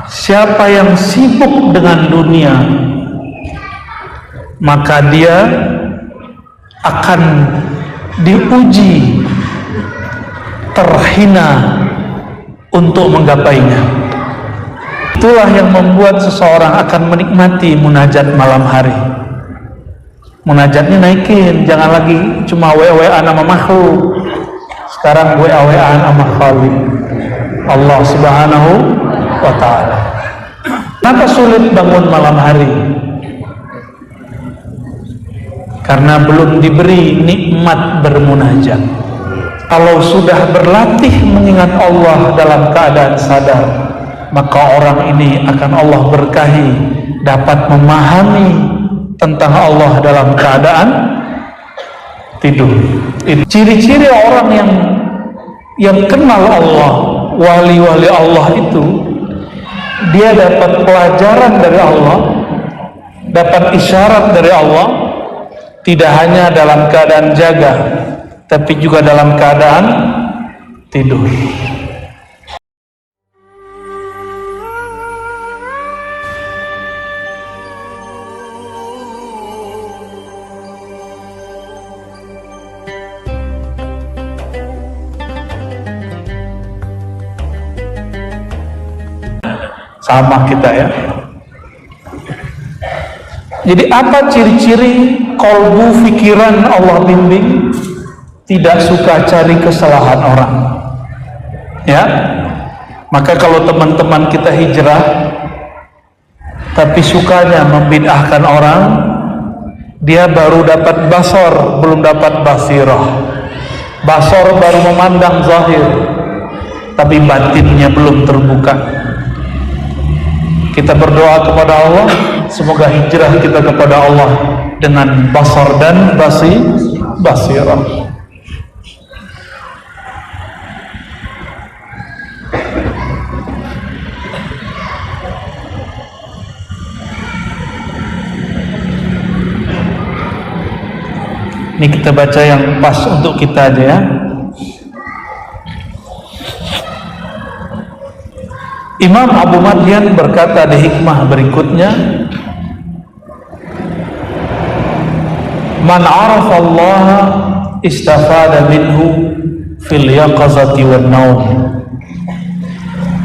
siapa yang sibuk dengan dunia, maka dia akan diuji, terhina untuk menggapainya. Itulah yang membuat seseorang akan menikmati munajat malam hari. Munajatnya naikin, jangan lagi cuma WA-WA nama makhluk. Sekarang WA-WA sama Khalik, Allah Subhanahu wa ta'ala. Kenapa sulit bangun malam hari? Karena belum diberi nikmat bermunajat. Kalau sudah berlatih mengingat Allah dalam keadaan sadar, maka orang ini akan Allah berkahi, dapat memahami tentang Allah dalam keadaan tidur. Ciri-ciri orang yang kenal Allah, wali-wali Allah itu, dia dapat pelajaran dari Allah, dapat isyarat dari Allah, tidak hanya dalam keadaan jaga, tapi juga dalam keadaan tidur. Sama kita ya. Jadi apa ciri-ciri kolbu pikiran Allah bimbing? Tidak suka cari kesalahan orang, ya. Maka kalau teman-teman kita hijrah tapi sukanya membid'ahkan orang, dia baru dapat basor, belum dapat basirah. Basor baru memandang zahir, tapi batinnya belum terbuka. Kita berdoa kepada Allah, semoga hijrah kita kepada Allah dengan basar dan basirah. Ini kita baca yang pas untuk kita aja ya. Imam Abu Madyan berkata di hikmah berikutnya, man arafa Allah istafada minhu fil yaqazati wan naum.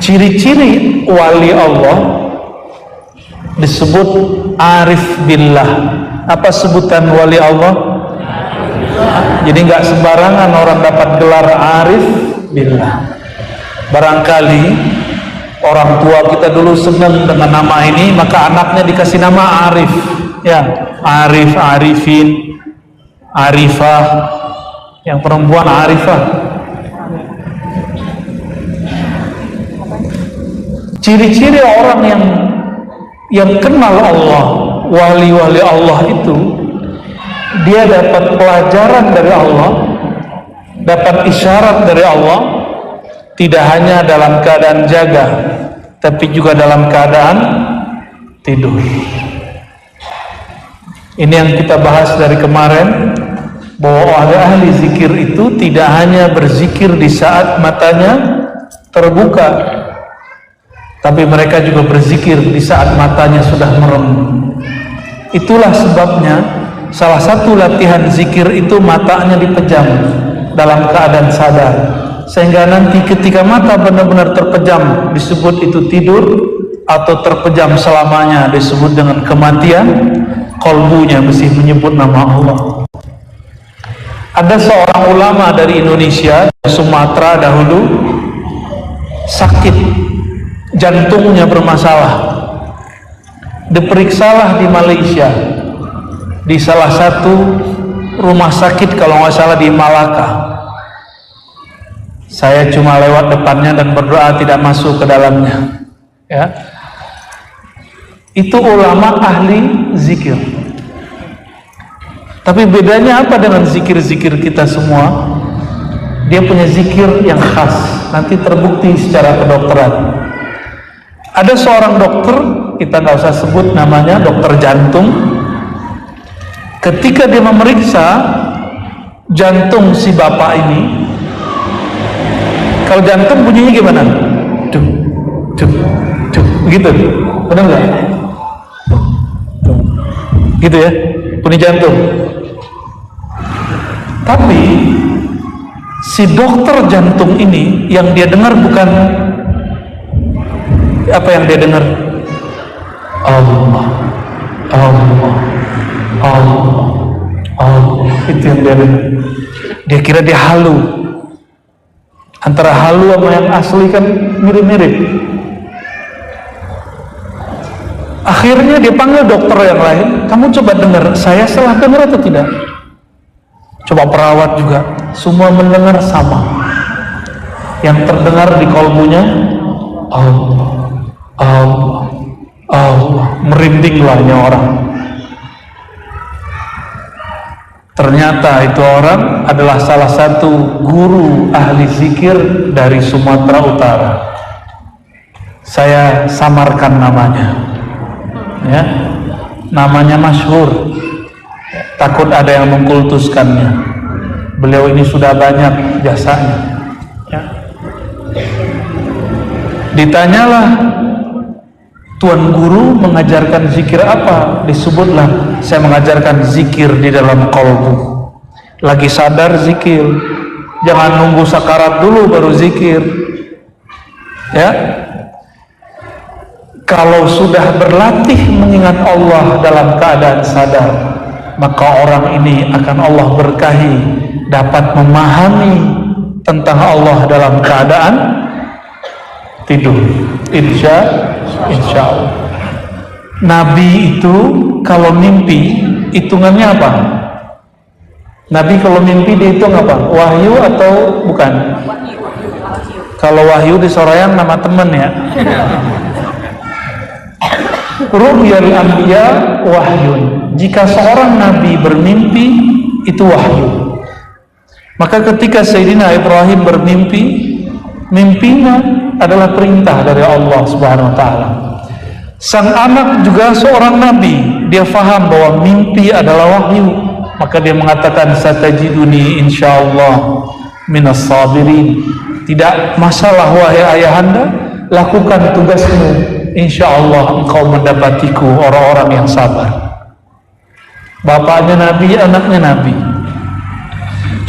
Ciri-ciri wali Allah disebut arif billah. Apa sebutan wali Allah? Jadi nggak sembarangan orang dapat gelar arif billah. Barangkali orang tua kita dulu senang dengan nama ini, maka anaknya dikasih nama Arif, ya, Arif, Arifin, Arifah, yang perempuan Arifah. Ciri-ciri orang yang kenal Allah, wali-wali Allah itu, dia dapat pelajaran dari Allah, dapat isyarat dari Allah, tidak hanya dalam keadaan jaga, tapi juga dalam keadaan tidur. Ini yang kita bahas dari kemarin, bahwa ahli zikir itu tidak hanya berzikir di saat matanya terbuka, tapi mereka juga berzikir di saat matanya sudah merem. Itulah sebabnya salah satu latihan zikir itu matanya dipejam dalam keadaan sadar, sehingga nanti ketika mata benar-benar terpejam disebut itu tidur, atau terpejam selamanya disebut dengan kematian. Kolbunya mesti menyebut nama Allah. Ada seorang ulama dari Indonesia, Sumatera dahulu, sakit, jantungnya bermasalah, diperiksalah di Malaysia, di salah satu rumah sakit kalau nggak salah di Malaka. Saya cuma lewat depannya dan berdoa tidak masuk ke dalamnya, ya. Itu ulama ahli zikir. Tapi bedanya apa dengan zikir-zikir kita semua? Dia punya zikir yang khas, nanti terbukti secara kedokteran. Ada seorang dokter, kita nggak usah sebut namanya, dokter jantung. Ketika dia memeriksa jantung si bapak ini, kalau jantung bunyinya gimana? Duk, duk, duk, Begitu, benar nggak? Gitu ya, bunyi jantung. Tapi si dokter jantung ini yang dia dengar bukan apa yang dia dengar, Allah, Allah, Allah, Allah. Itu yang dia dengar. Dia kira dia halu. Antara halu sama yang asli kan mirip-mirip. Akhirnya dia panggil dokter yang lain, kamu coba dengar, saya salah dengar atau tidak? Coba perawat juga, semua mendengar sama. Yang terdengar di kolbunya, Allah, Allah, Allah. Merindinglah orang. Ternyata itu orang adalah salah satu guru ahli zikir dari Sumatera Utara. Saya samarkan namanya, ya, namanya masyhur. Takut ada yang mengkultuskannya. Beliau ini sudah banyak jasanya, ya. Ditanyalah, Tuan Guru mengajarkan zikir apa? Disebutlah, saya mengajarkan zikir di dalam kolbu. Lagi sadar zikir, jangan nunggu sakarat dulu baru zikir, ya. Kalau sudah berlatih mengingat Allah dalam keadaan sadar, maka orang ini akan Allah berkahi dapat memahami tentang Allah dalam keadaan tidur. Insya Allah. Nabi itu kalau mimpi hitungannya apa? Nabi kalau mimpi dihitung apa? Wahyu atau bukan? Kalau wahyu di Soreang nama temen ya. Ru'yal anbiya wahyun. Jika seorang nabi bermimpi itu wahyu. Maka ketika Sayyidina Ibrahim bermimpi, mimpinya adalah perintah dari Allah Subhanahu wa taala. Sang anak juga seorang nabi, dia faham bahwa mimpi adalah wahyu. Maka dia mengatakan satajiduni insyaallah minas sabirin. Tidak masalah wahai ayahanda, lakukan tugasmu. Insyaallah engkau mendapatiku orang-orang yang sabar. Bapaknya nabi, anaknya nabi.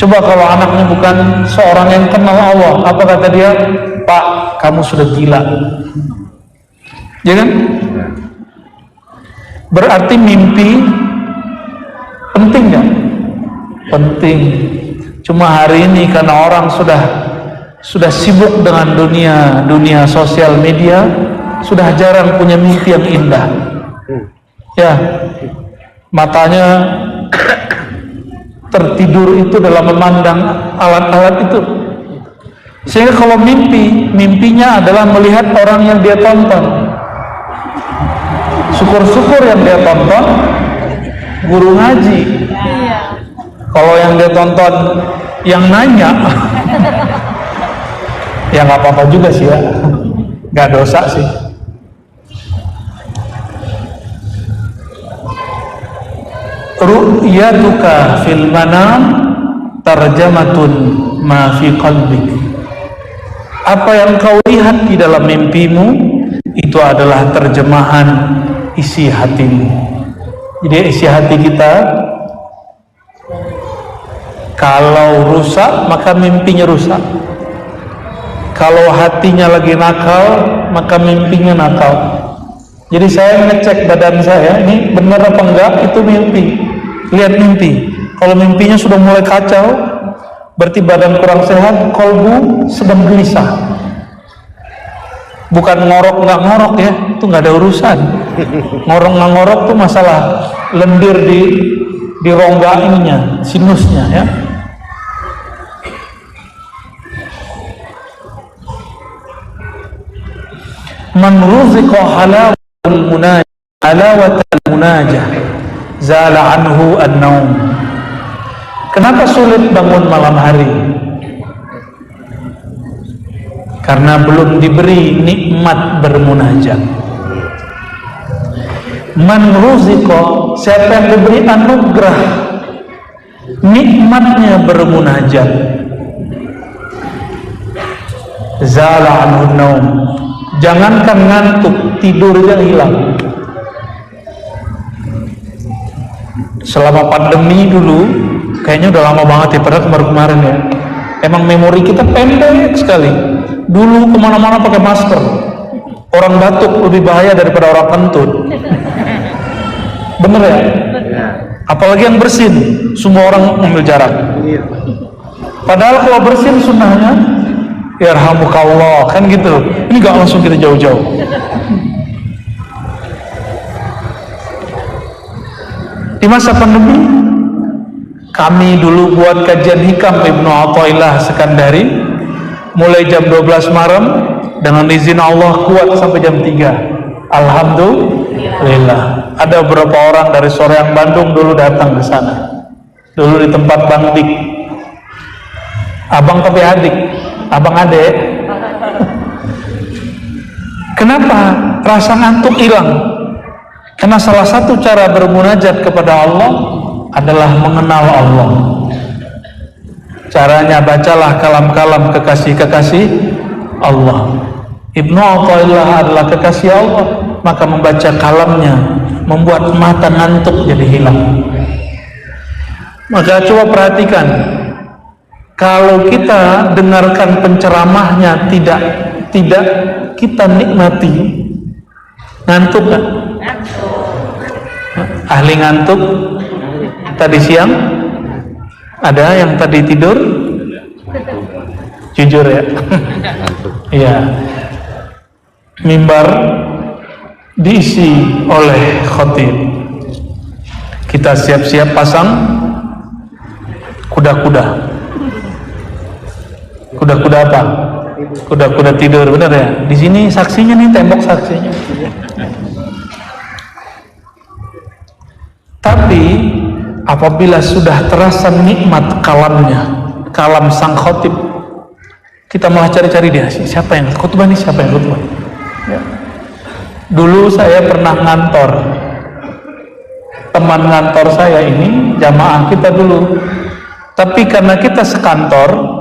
Coba kalau anaknya bukan seorang yang kenal Allah, apa kata dia? Pak, kamu sudah gila. Ya kan? Berarti mimpi penting nggak? Penting. Cuma hari ini karena orang sudah sibuk dengan dunia sosial media, sudah jarang punya mimpi yang indah. Ya, matanya tertidur itu dalam memandang alat-alat itu. Sehingga kalau mimpinya adalah melihat orang yang dia tonton. Syukur-syukur yang dia tonton guru ngaji. Kalau yang dia tonton yang nanya, ya nggak apa-apa juga sih ya, nggak dosa sih. Ru'yatuka fil manam tarjamatun ma fi qalbik. Apa yang kau lihat di dalam mimpimu itu adalah terjemahan isi hatimu. Jadi isi hati kita kalau rusak maka mimpinya rusak. Kalau hatinya lagi nakal maka mimpinya nakal. Jadi saya ngecek badan saya, ini benar apa enggak, itu mimpi. Lihat mimpi. Kalau mimpinya sudah mulai kacau, berarti badan kurang sehat, kolbu sedang gelisah. Bukan ngorok nggak ngorok ya, itu nggak ada urusan. Ngorok nggak ngorok tuh masalah lendir di rongga ininya, sinusnya ya. Man ruziqa halawatal munajah zala anhu an-naum. Kenapa sulit bangun malam hari? Karena belum diberi nikmat bermunajat. Man ruziqa, siapa yang diberi anugerah nikmatnya bermunajat, zala anhu an-naum, Jangankan ngantuk, tidurnya hilang. Selama pandemi dulu, kayaknya udah lama banget ya, padahal kemarin ya. Emang memori kita pendek sekali. Dulu kemana-mana pakai masker. Orang batuk lebih bahaya daripada orang kentut. Bener ya? Apalagi yang bersin, semua orang mengambil jarak. Padahal kalau bersin sunnahnya, yarhamukallah, kan gitu. Ini gak langsung kita jauh-jauh. Di masa pandemi, kami dulu buat kajian hikam Ibnu Athaillah Sekandari, mulai jam 12 malam, dengan izin Allah kuat sampai jam 3. Alhamdulillah. Ada beberapa orang dari Soreang Bandung dulu datang ke sana. Dulu di tempat Bang Dik. Abang tapi adik, abang adek. Kenapa? Rasa ngantuk hilang. Karena salah satu cara bermunajat kepada Allah adalah mengenal Allah. Caranya bacalah kalam-kalam kekasih-kekasih Allah. Ibnu Athaillah adalah kekasih Allah, maka membaca kalamnya membuat mata ngantuk jadi hilang. Maka coba perhatikan, kalau kita dengarkan penceramahnya tidak kita nikmati, ngantuk kan? Ahli ngantuk tadi siang? Ada yang tadi tidur? Jujur ya? Iya. Mimbar diisi oleh khatib. Kita siap-siap pasang kuda-kuda. Kuda-kuda apa? Kuda-kuda tidur, benar ya? Di sini saksinya nih, tembok saksinya. Tapi apabila sudah terasa nikmat kalamnya, kalam sang khotib, kita malah cari-cari dia, siapa yang khutbah nih, siapa yang khutbah ya. Dulu saya pernah ngantor, teman ngantor saya ini jamaah kita dulu, tapi karena kita sekantor,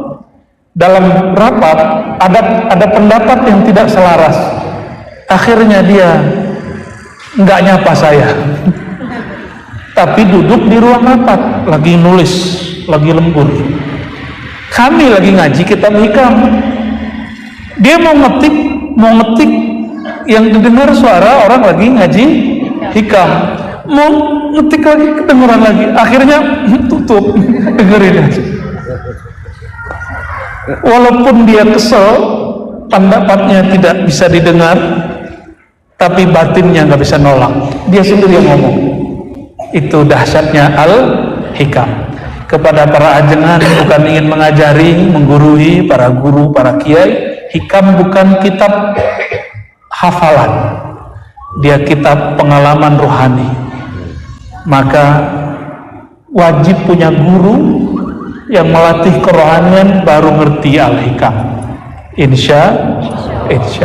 dalam rapat ada pendapat yang tidak selaras, akhirnya dia nggak nyapa saya. Tapi duduk di ruang rapat, lagi nulis, lagi lembur. Kami lagi ngaji kitab hikam. Dia mau ngetik yang didengar suara orang lagi ngaji hikam. Mau ngetik lagi, kedengeran lagi. Akhirnya tutup, dengerin aja. Walaupun dia kesel, pendapatnya tidak bisa didengar, tapi batinnya nggak bisa nolak. Dia sendiri yang ngomong. Itu dahsyatnya al-hikam. Kepada para ajengan bukan ingin mengajari, menggurui para guru, para kiai. Hikam bukan kitab hafalan, dia kitab pengalaman rohani. Maka wajib punya guru yang melatih kerohanian, baru ngerti al-hikam. Insya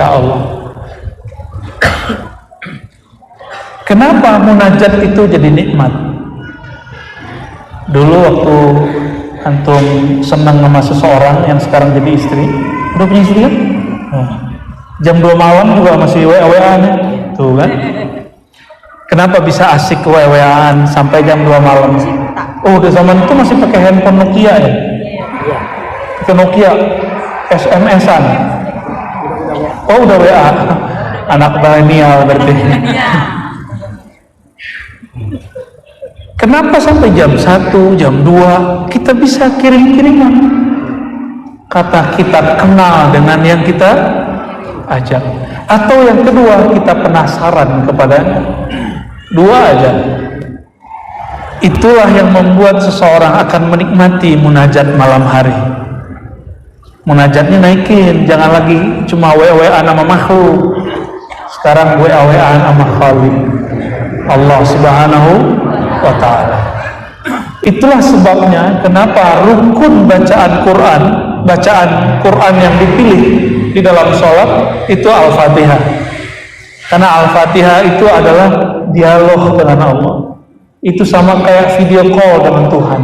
Allah. Kenapa munajat itu jadi nikmat? Dulu waktu antum senang sama seseorang yang sekarang jadi istri, udah punya istri kan? Jam 2 malam juga masih WA-WA nih, tuh kan? Kenapa bisa asik WA-WAan sampai jam 2 malam? Oh, di zaman itu masih pakai handphone Nokia ya? Pakai Nokia, SMS-an. Oh, udah WA, anak milenial berarti. Kenapa sampai jam 1, jam 2 kita bisa kirim-kiriman? Kata kita kenal dengan yang kita ajak. Atau yang kedua, kita penasaran kepadanya. Dua aja. Itulah yang membuat seseorang akan menikmati munajat malam hari. Munajatnya naikin, jangan lagi cuma WA-WA nama makhluk. Sekarang WA-WA nama Khalik, Allah Subhanahu wa ta'ala. Itulah sebabnya kenapa rukun bacaan Quran yang dipilih di dalam sholat itu Al-Fatihah. Karena Al-Fatihah itu adalah dialog dengan Allah. Itu sama kayak video call dengan Tuhan.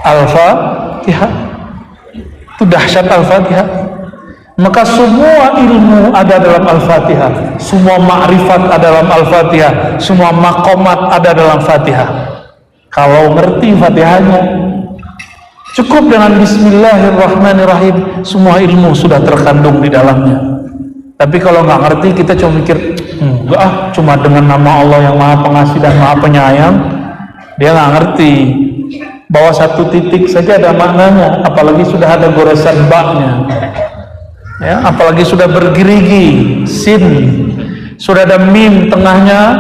Al-Fatihah itu dahsyat Al-Fatihah. Maka semua ilmu ada dalam Al-Fatihah, semua ma'rifat ada dalam Al-Fatihah, semua maqamat ada dalam Fatihah. Kalau ngerti Fatihahnya, cukup dengan Bismillahirrahmanirrahim, semua ilmu sudah terkandung di dalamnya. Tapi kalau nggak ngerti, kita cuma mikir, enggak cuma dengan nama Allah yang Maha Pengasih dan Maha Penyayang. Dia nggak ngerti bahwa satu titik saja ada maknanya, apalagi sudah ada goresan baknya. Ya, apalagi sudah bergerigi sin, sudah ada mim tengahnya,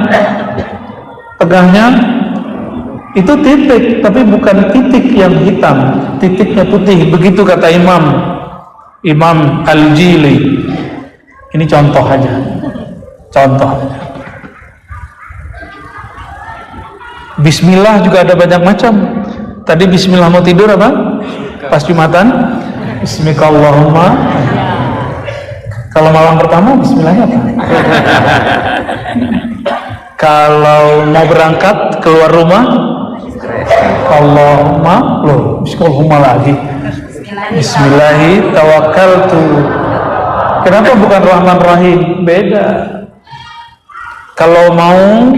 itu titik, tapi bukan titik yang hitam, titiknya putih. Begitu kata Imam Al-Jili. Ini contoh aja. Bismillah juga ada banyak macam. Tadi Bismillah mau tidur apa? Pas Jumatan Bismillahirrahmanirrahim. Kalau malam pertama Bismillahnya apa? Kalau mau berangkat keluar rumah Allahumma, Bismillahirrahmanirrahim lagi. Bismillahi tawakkaltu. Kenapa bukan Rahman Rahim? Beda. Kalau mau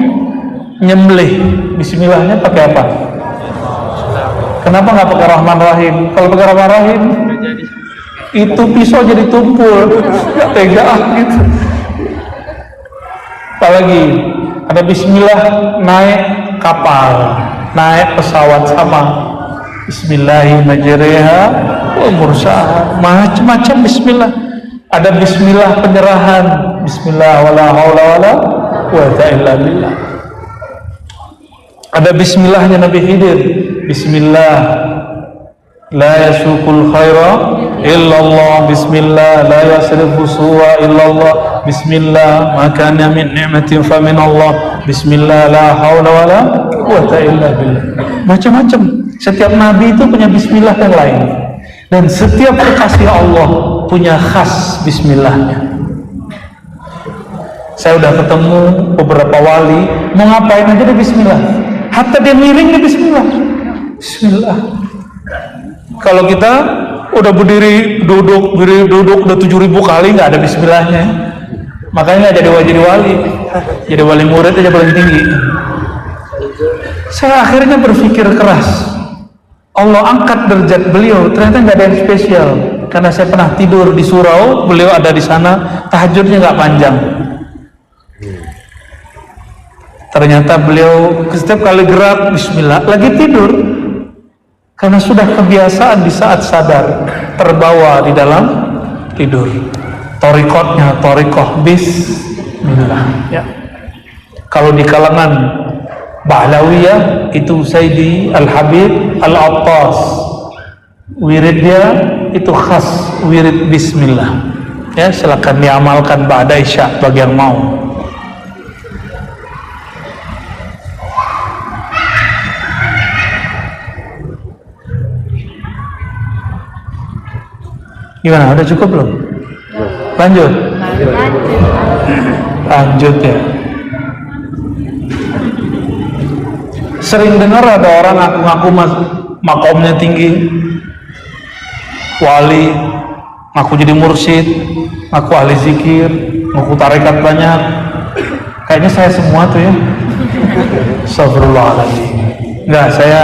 nyembelih Bismillahnya pakai apa? Kenapa nggak pakai Rahman Rahim? Kalau pakai Rahman Rahim itu pisau jadi tumpul, nggak tega gitu. Apalagi ada Bismillah naik kapal, naik pesawat sama Bismillahirrahmanirrahim wa mursaha, macam-macam Bismillah. Ada Bismillah penyerahan, Bismillah wala haula wala quwwata illa billah. Ada Bismillahnya Nabi Khidir, Bismillah la yasukul khaira illallah, Bismillah la yasrifu su'a illallah, Bismillah makana min ni'matin fa min Allah, Bismillah la haula wala quwwata illa billah. Macam-macam. Setiap nabi itu punya Bismillah yang lain, dan setiap kekasih Allah punya khas Bismillahnya. Saya udah ketemu beberapa wali, mau ngapain aja dia Bismillah, hatta dia miring dia Bismillah. Bismillah. Kalau kita udah berdiri duduk udah 7.000 kali nggak ada Bismillahnya, makanya nggak jadi wali, jadi wali murid aja paling tinggi. Saya akhirnya berpikir keras, Allah angkat derajat beliau, ternyata nggak ada yang spesial. Karena saya pernah tidur di surau, beliau ada di sana, tahajudnya nggak panjang. Ternyata beliau setiap kali gerak Bismillah, lagi tidur, karena sudah kebiasaan di saat sadar, terbawa di dalam tidur. Torikotnya, torikoh Bismillah. Ya. Kalau di kalangan Bahlawiyah itu Sayyidi Al-Habib Al-Attas, wirid dia itu khas wirid Bismillah. Ya, silakan diamalkan ba'da isya bagi yang mau. Gimana? Udah cukup belum? Lanjut. Lanjut ya. Sering dengar ada orang ngaku-ngaku makomnya tinggi, wali, ngaku jadi mursyid, ngaku ahli zikir, ngaku tarekat banyak. Kayaknya saya semua tuh ya. Astagfirullahaladzim. Enggak, saya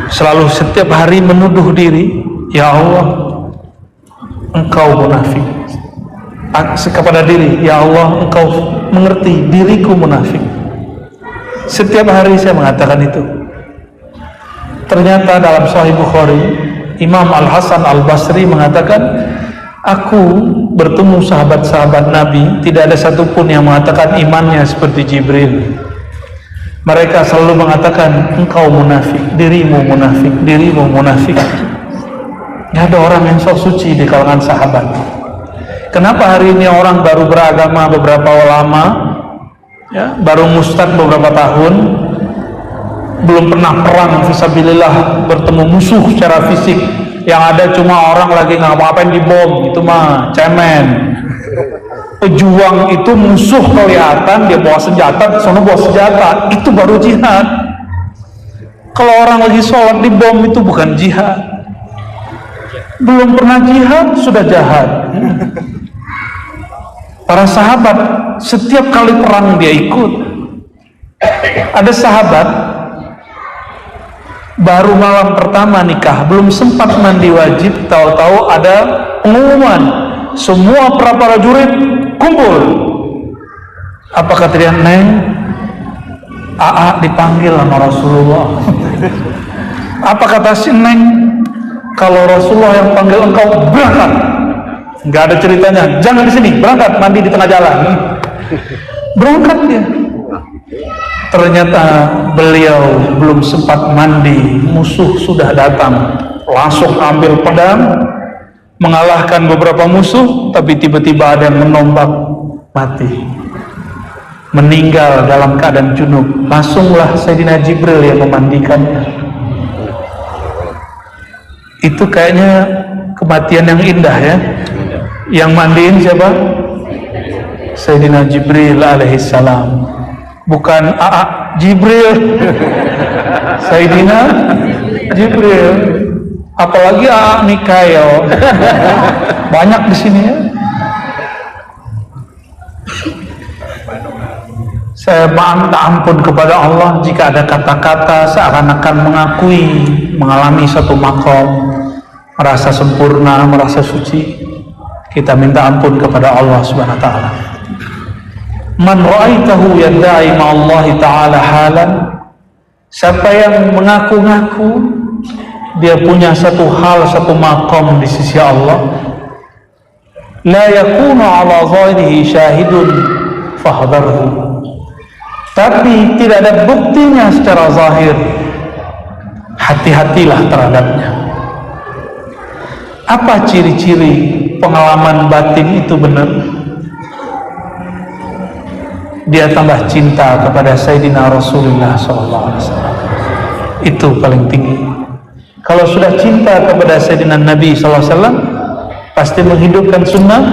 selalu setiap hari menuduh diri, ya Allah, Engkau munafik. Kepada diri, ya Allah, Engkau mengerti diriku munafik. Setiap hari saya mengatakan itu. Ternyata dalam Sahih Bukhari, Imam Al-Hasan Al-Basri mengatakan, aku bertemu sahabat-sahabat Nabi, tidak ada satupun yang mengatakan imannya seperti Jibril. Mereka selalu mengatakan, engkau munafik, dirimu munafik, dirimu munafik. Tidak ada orang yang sok suci di kalangan sahabat. Kenapa hari ini orang baru beragama beberapa lama, ya, baru mustad beberapa tahun, belum pernah perang fisabilillah, bertemu musuh secara fisik, yang ada cuma orang lagi ngapa-ngapain di bom, itu mah cemen. Pejuang itu musuh kelihatan, dia bawa senjata, sono bawa senjata, itu baru jihad. Kalau orang lagi sholat di bom, itu bukan jihad. belum pernah jihad sudah jahat. Para sahabat setiap kali perang dia ikut. Ada sahabat baru malam pertama nikah, belum sempat mandi wajib, tahu-tahu ada pengumuman, semua para prajurit kumpul. Apa kata dia? Neng, AA dipanggil sama Rasulullah. Apa kata si Neng? Kalau Rasulullah yang panggil engkau, berangkat. Nggak ada ceritanya, jangan di sini, berangkat, mandi di tengah jalan. Berangkat dia. Ternyata beliau belum sempat mandi, musuh sudah datang, langsung ambil pedang, mengalahkan beberapa musuh, tapi tiba-tiba ada yang menombak, mati, meninggal dalam keadaan junub. Langsunglah Sayyidina Jibril yang memandikannya. Itu kayaknya kematian yang indah ya. Yang mandiin siapa? Sayyidina Jibril alaihissalam, bukan AA Jibril. Sayyidina Jibril. Apalagi AA Mikael. Banyak di sini ya. Saya minta ampun kepada Allah jika ada kata-kata seakan-akan mengakui mengalami satu makom, merasa sempurna, merasa suci. Kita minta ampun kepada Allah Subhanahu wa taala. Man ra'aitahu yadda'i ma'allahi ta'ala halan, siapa yang mengaku-ngaku dia punya satu hal, satu makom di sisi Allah, la yakunu ala zahirihi syahidun fahdharhu, tapi tidak ada buktinya secara zahir, hati-hatilah terhadapnya. Apa ciri-ciri pengalaman batin itu benar? Dia tambah cinta kepada Sayyidina Rasulullah SAW. Itu paling tinggi. Kalau sudah cinta kepada Sayyidina Nabi SAW, pasti menghidupkan sunnah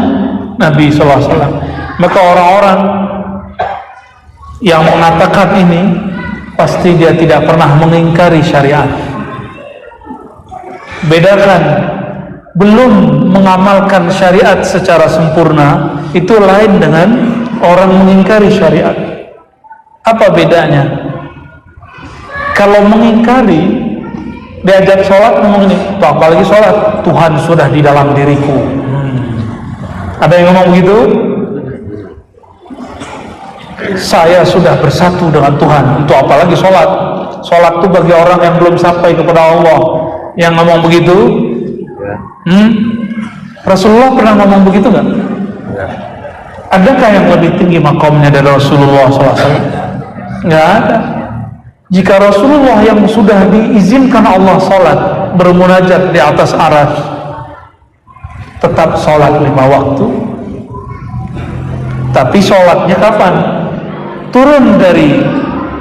Nabi SAW. Maka orang-orang yang mengatakan ini, pasti dia tidak pernah mengingkari syariat. Bedakan belum mengamalkan syariat secara sempurna, itu lain dengan orang mengingkari syariat. Apa bedanya? Kalau mengingkari, diajak sholat ngomong ini, apalagi sholat, Tuhan sudah di dalam diriku. Ada yang ngomong begitu? Saya sudah bersatu dengan Tuhan. Untuk apalagi sholat? Sholat itu bagi orang yang belum sampai kepada Allah. Yang ngomong begitu? Rasulullah pernah ngomong begitu nggak? Adakah yang lebih tinggi makomnya dari Rasulullah SAW? Nggak ada. Jika Rasulullah yang sudah diizinkan Allah sholat, bermunajat di atas arsy, tetap sholat 5 waktu. Tapi sholatnya kapan? Turun dari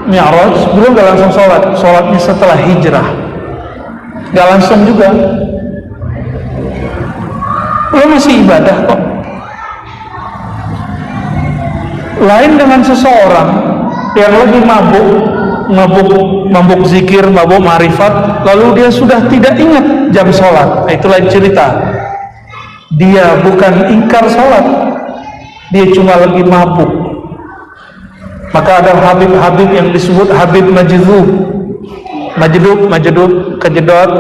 Mi'raj, belum nggak langsung sholat. Sholatnya setelah hijrah, nggak langsung juga. Belum, masih ibadah kok. Lain dengan seseorang yang lagi mabuk zikir, mabuk ma'rifat, lalu dia sudah tidak ingat jam sholat. Nah, itu lain cerita. Dia bukan ingkar sholat, dia cuma lagi mabuk. Maka ada Habib-Habib yang disebut Habib Majdub, kejedot.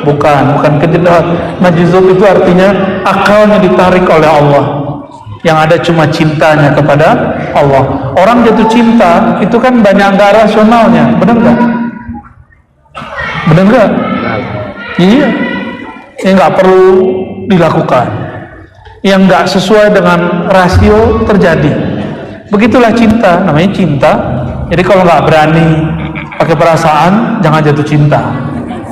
Bukan kejedot. Majdub itu artinya akalnya ditarik oleh Allah. Yang ada cuma cintanya kepada Allah. Orang jatuh cinta itu kan banyak nggak rasionalnya, benar nggak? Benar nggak? Iya. Yang nggak perlu dilakukan, yang nggak sesuai dengan rasio terjadi. Begitulah cinta, namanya cinta. Jadi kalau nggak berani pakai perasaan, jangan jatuh cinta.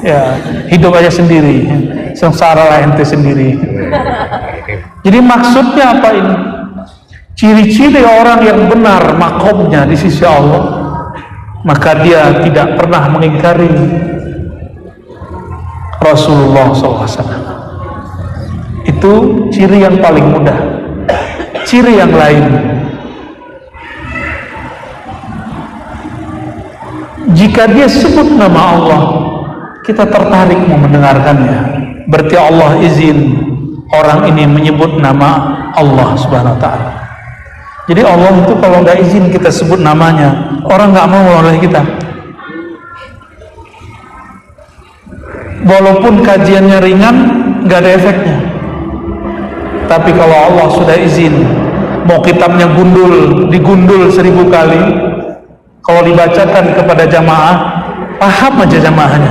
Ya, hidup aja sendiri, sengsara lah ente sendiri. Jadi maksudnya apa ini? Ciri-ciri orang yang benar makomnya di sisi Allah, maka dia tidak pernah mengingkari Rasulullah SAW. Itu ciri yang paling mudah. Ciri yang lain, jika dia sebut nama Allah, kita tertarik mau mendengarkannya. berarti Allah izin orang ini menyebut nama Allah Subhanahu wa ta'ala. Jadi Allah itu kalau nggak izin kita sebut namanya, orang nggak mau oleh kita. Walaupun kajiannya ringan, nggak ada efeknya. Tapi kalau Allah sudah izin, mau kitabnya digundul 1000 kali, kalau dibacakan kepada jamaah, paham aja jamaahnya.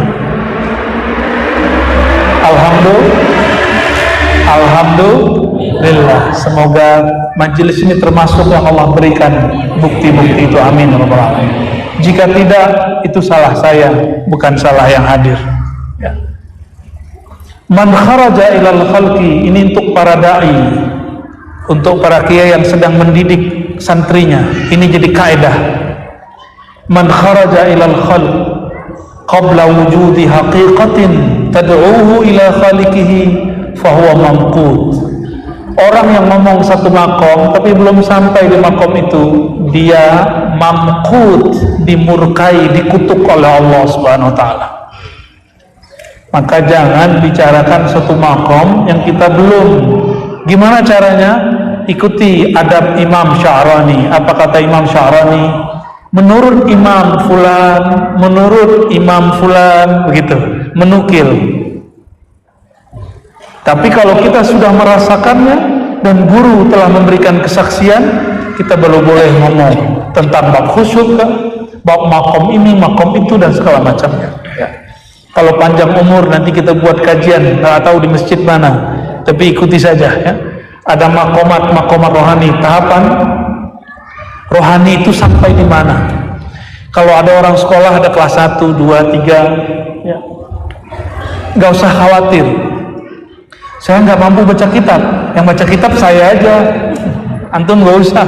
Alhamdulillah. Semoga majelis ini termasuk yang Allah berikan bukti-bukti itu. Amin ya rabbal alamin. Jika tidak, itu salah saya, bukan salah yang hadir. Ya. Man kharaja ilal khalqi, ini untuk para da'i, untuk para kiai yang sedang mendidik santrinya. Ini jadi kaidah. Man kharaja ilal khalq qabla wujudi haqiqatin tad'uhu ila khaliqihi fahuwa mamqut. Orang yang ngomong satu makom tapi belum sampai di makom itu, dia mamqut, dimurkai, dikutuk oleh Allah Subhanahu wa ta'ala. Maka jangan bicarakan satu makom yang kita belum. Gimana caranya? Ikuti adab Imam Sya'rani. Apa kata Imam Sya'rani? Menurut Imam Fulan, menurut Imam Fulan, begitu, menukil. Tapi kalau kita sudah merasakannya dan guru telah memberikan kesaksian, kita baru boleh ngomong tentang bab khusyuk, bab makom ini, makom itu, dan segala macamnya. Ya. Kalau panjang umur nanti kita buat kajian, nggak tahu di masjid mana, tapi ikuti saja. Ya. Ada makomat rohani, tahapan rohani itu sampai di mana? Kalau ada orang sekolah ada kelas 1, 2, 3, ya, nggak usah khawatir. Saya nggak mampu baca kitab, yang baca kitab saya aja, antum nggak usah.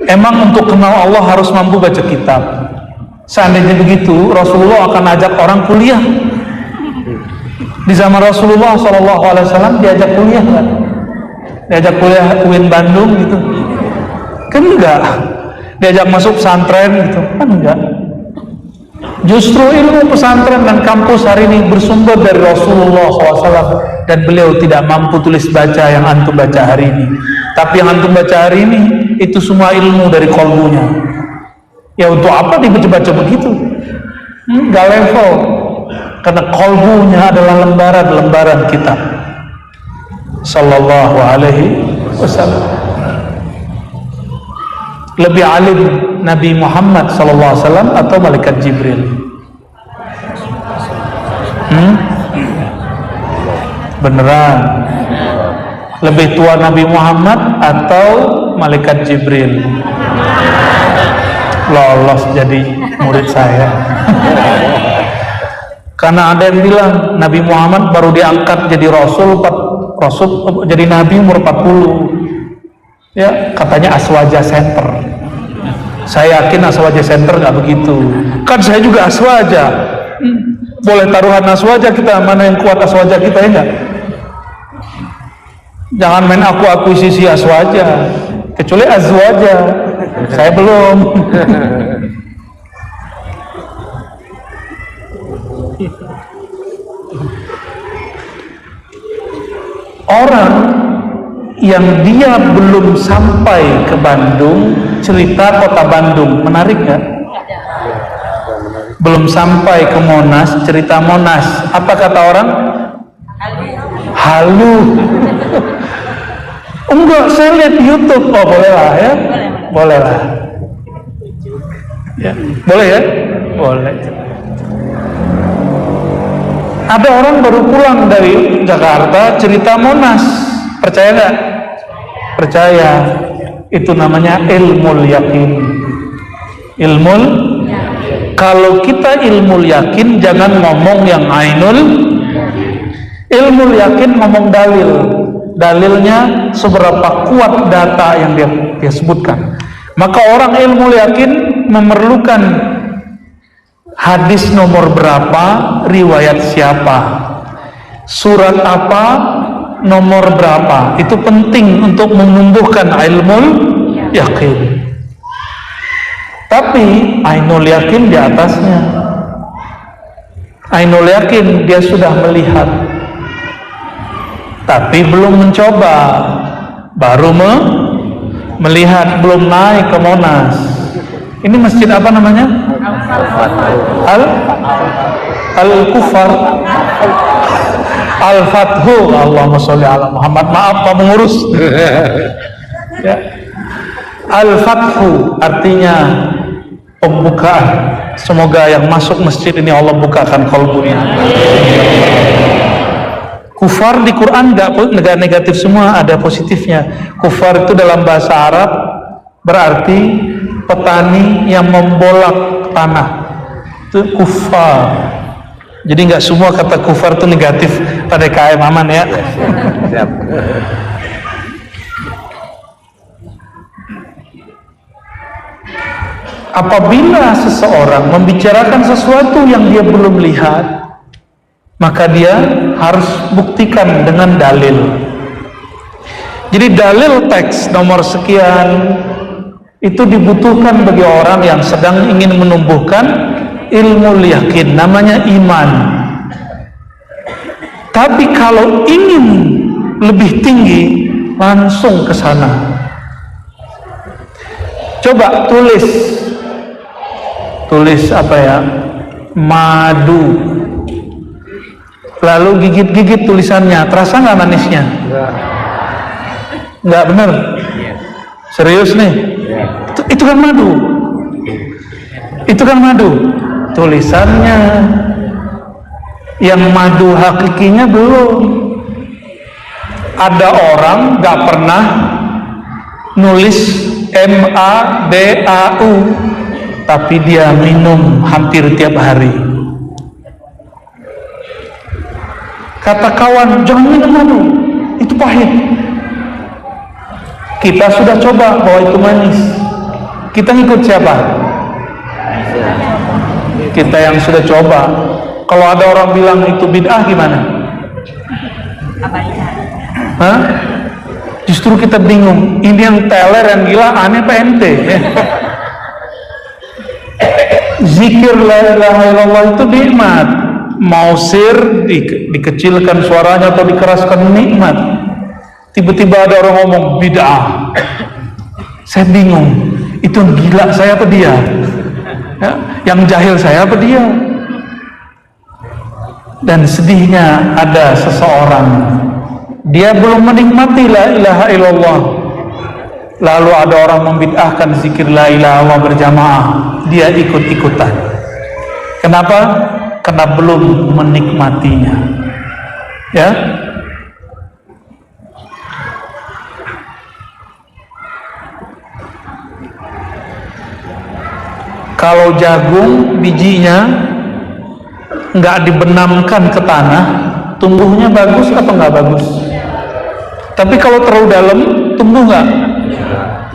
Emang untuk kenal Allah harus mampu baca kitab. Seandainya begitu, Rasulullah akan ajak orang kuliah. Di zaman Rasulullah SAW diajak kuliah nggak? Diajak kuliah UIN Bandung gitu? Kan enggak. Diajak masuk pesantren gitu? Kan enggak. Justru ilmu pesantren dan kampus hari ini bersumber dari Rasulullah SAW, dan beliau tidak mampu tulis baca yang antum baca hari ini. Tapi yang antum baca hari ini itu semua ilmu dari kolbunya. Ya untuk apa dibaca-baca begitu? Enggak level. Karena kolbunya adalah lembaran-lembaran kitab. Sallallahu alaihi wasallam. Lebih alim Nabi Muhammad sallallahu alaihi wasallam atau malaikat Jibril? Beneran? Lebih tua Nabi Muhammad atau malaikat Jibril? Lolos jadi murid saya. Karena ada yang bilang Nabi Muhammad baru diangkat jadi Rasul jadi Nabi umur 40. Ya, katanya Aswaja Center. Saya yakin Aswaja Center nggak begitu. Kan saya juga Aswaja. Boleh taruhan Aswaja kita, mana yang kuat Aswaja kita, ya enggak? Jangan main aku akuisisi Aswaja. Kecuali Azwaja. Saya belum. Orang yang dia belum sampai ke Bandung, cerita kota Bandung, menarik nggak? Belum sampai ke Monas, cerita Monas. Apa kata orang? Halu. Enggak, saya lihat di YouTube. Oh boleh lah ya, boleh lah. Ya, boleh ya, boleh. Ada orang baru pulang dari Jakarta cerita Monas, percaya nggak? Percaya. Itu namanya ilmul yakin. Ilmul. Kalau kita ilmul yakin, jangan ngomong yang ainul. Ilmul yakin ngomong dalil. Dalilnya seberapa kuat data yang dia sebutkan. Maka orang ilmul yakin memerlukan hadis nomor berapa, riwayat siapa, surat apa, nomor berapa. Itu penting untuk menumbuhkan ilmul yakin. Tapi ainul yakin di atasnya. Ainul yakin dia sudah melihat tapi belum mencoba, baru melihat, belum naik ke Monas. Ini masjid apa namanya? Al-Kufar, Al-Fathu. Allahumma sholli ala Muhammad. Maaf Pak Pengurus. Ya. Al-Fathu artinya pembukaan. Semoga yang masuk masjid ini Allah bukakan qalbunya. Kufar di Quran nggak negatif semua, ada positifnya. Kufar itu dalam bahasa Arab berarti petani yang membolak tanah, itu kufar. Jadi nggak semua kata kufar itu negatif pada KM aman ya. Siap. Apabila seseorang membicarakan sesuatu yang dia belum lihat, maka dia harus buktikan dengan dalil. Jadi dalil teks nomor sekian itu dibutuhkan bagi orang yang sedang ingin menumbuhkan ilmu yakin, namanya iman. Tapi kalau ingin lebih tinggi, langsung ke sana. Coba tulis apa ya, madu, lalu gigit-gigit tulisannya, terasa nggak manisnya? Nggak bener? Serius nih? Itu kan madu. Itu kan madu. Tulisannya, yang madu hakikinya belum. Ada orang nggak pernah nulis MADAU, tapi dia minum hampir tiap hari. Kata kawan, jangan minum madu, itu pahit. Kita sudah coba bahwa itu manis. Kita ngikut siapa? Kita yang sudah coba. Kalau ada orang bilang itu bid'ah gimana? Hah? Justru kita bingung. Ini yang teler, yang gila, aneh apa ente? Zikir la ilaha illallah itu nikmat. Mau sir dikecilkan suaranya atau dikeraskan, nikmat. Tiba-tiba ada orang ngomong bid'ah, saya bingung, itu gila saya apa dia? Ya, yang jahil saya apa dia? Dan sedihnya ada seseorang, dia belum menikmati la ilaha illallah, lalu ada orang membid'ahkan zikir la ilaha illallah berjamaah, dia ikut-ikutan. Kenapa? Karena belum menikmatinya. Ya. Kalau jagung bijinya nggak dibenamkan ke tanah, tumbuhnya bagus atau nggak bagus? Tapi kalau terlalu dalam, tumbuh nggak?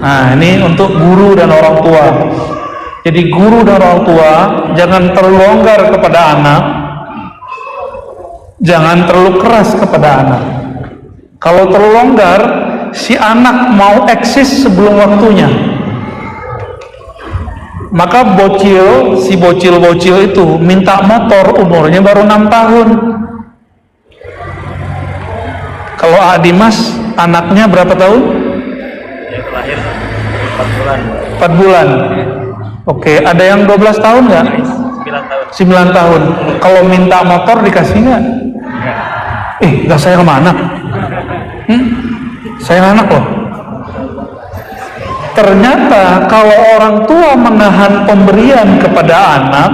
Nah, ini untuk guru dan orang tua. Jadi guru dan orang tua jangan terlalu longgar kepada anak, jangan terlalu keras kepada anak. Kalau terlalu longgar, si anak mau eksis sebelum waktunya. Maka si bocil-bocil itu minta motor, umurnya baru 6 tahun. Kalau Adimas anaknya berapa tahun? Yang terakhir 4 bulan. 4 bulan. Oke, ada yang 12 tahun nggak? 9 tahun. Kalau minta motor dikasih nggak? Nggak, saya kemana? Saya anak loh. Ternyata kalau orang tua menahan pemberian kepada anak,